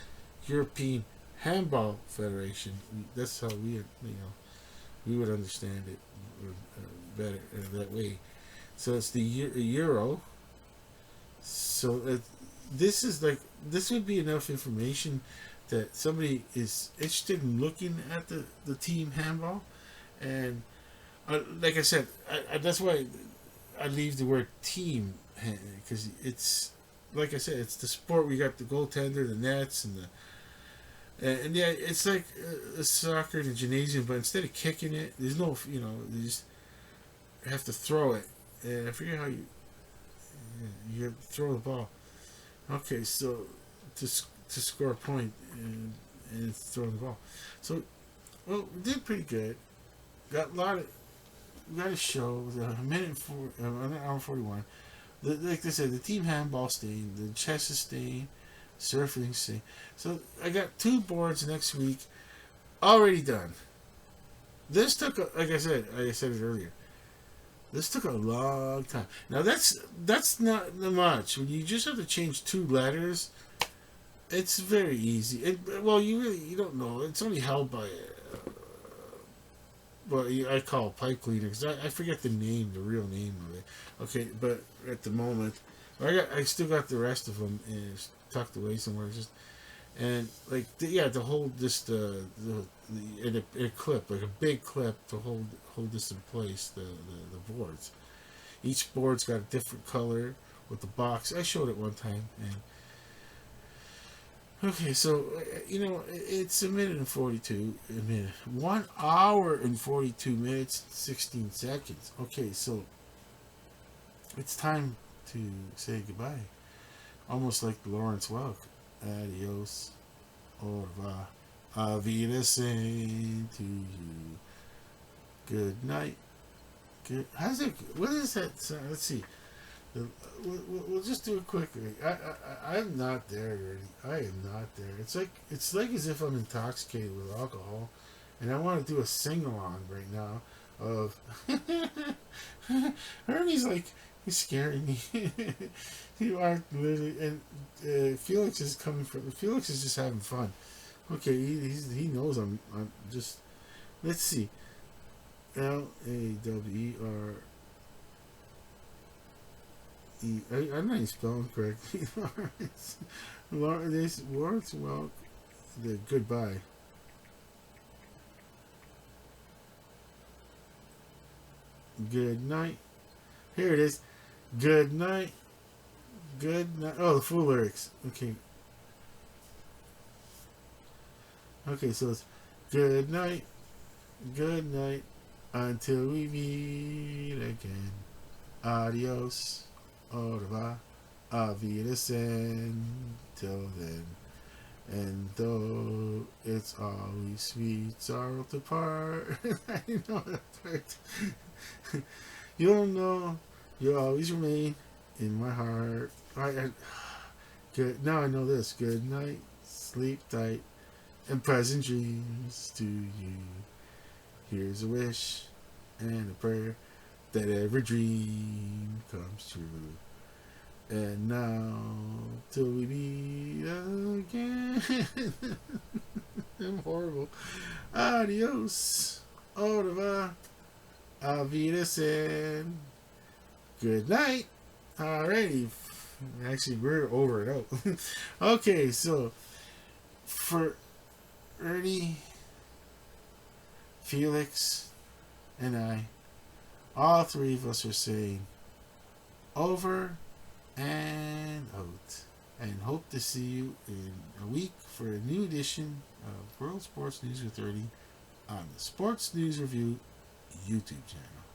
European Handball Federation. That's how we would understand it better that way. So it's the Euro. So this is like this would be enough information that somebody is interested in looking at the team handball, and like I said, that's why I leave the word team because it's like I said, it's the sport. We got the goaltender, the nets, and yeah, it's like a soccer in a gymnasium, but instead of kicking it, there's no you just have to throw it. And I forget how you have to throw the ball. Okay, so to score a point and throw the ball. So well, we did pretty good. Got a lot of got a show. A minute and an hour and 41. Like I said, the team handball staying, the chess is staying, surfing staying. So I got 2 boards next week already done. This took, like I said it earlier. This took a long time. Now that's not much. When you just have to change 2 letters, it's very easy. Well, you don't know. It's only held by well, I call it pipe cleaner because I forget the real name of it. Okay, but at the moment, I still got the rest of them tucked away somewhere. Just and like to hold this in a clip, like a big clip to hold this in place. The boards. Each board's got a different color with the box. I showed it one time and. Okay, so it's a minute and 42. A minute, 1 hour and 42 minutes, 16 seconds. Okay, so it's time to say goodbye. Almost like Lawrence Welk. Adios, au revoir, auf Wiedersehen to you. Good night. Good. How's it? What is that sound? Let's see. We'll just do it quickly. I'm not there already. I am not there. It's like as if I'm intoxicated with alcohol, and I want to do a sing along right now. Of Ernie's like he's scaring me. You are literally, and Felix is coming from. Felix is just having fun. Okay, he knows I'm just. Let's see. LAWER. I'm not even spelling correctly. Lawrence Welk. The goodbye. Good night. Here it is. Good night. Good night. Oh, the full lyrics. Okay. Okay, so it's good night. Good night. Until we meet again. Adios. Au revoir, auf Wiedersehen, till then. And though it's always sweet sorrow to part, I know that part. You'll know, you'll always remain in my heart. Good. Now I know this. Good night, sleep tight, and pleasant dreams to you. Here's a wish and a prayer that every dream comes true. And now, till we meet again. I'm horrible. Adios. Au revoir. Auf Wiedersehen. Good night. Alrighty. Actually, we're over it out. Okay, so for Ernie, Felix, and I, all 3 of us are saying over and out. And hope to see you in a week for a new edition of World Sports News with Ernie on the Sports News Review YouTube channel.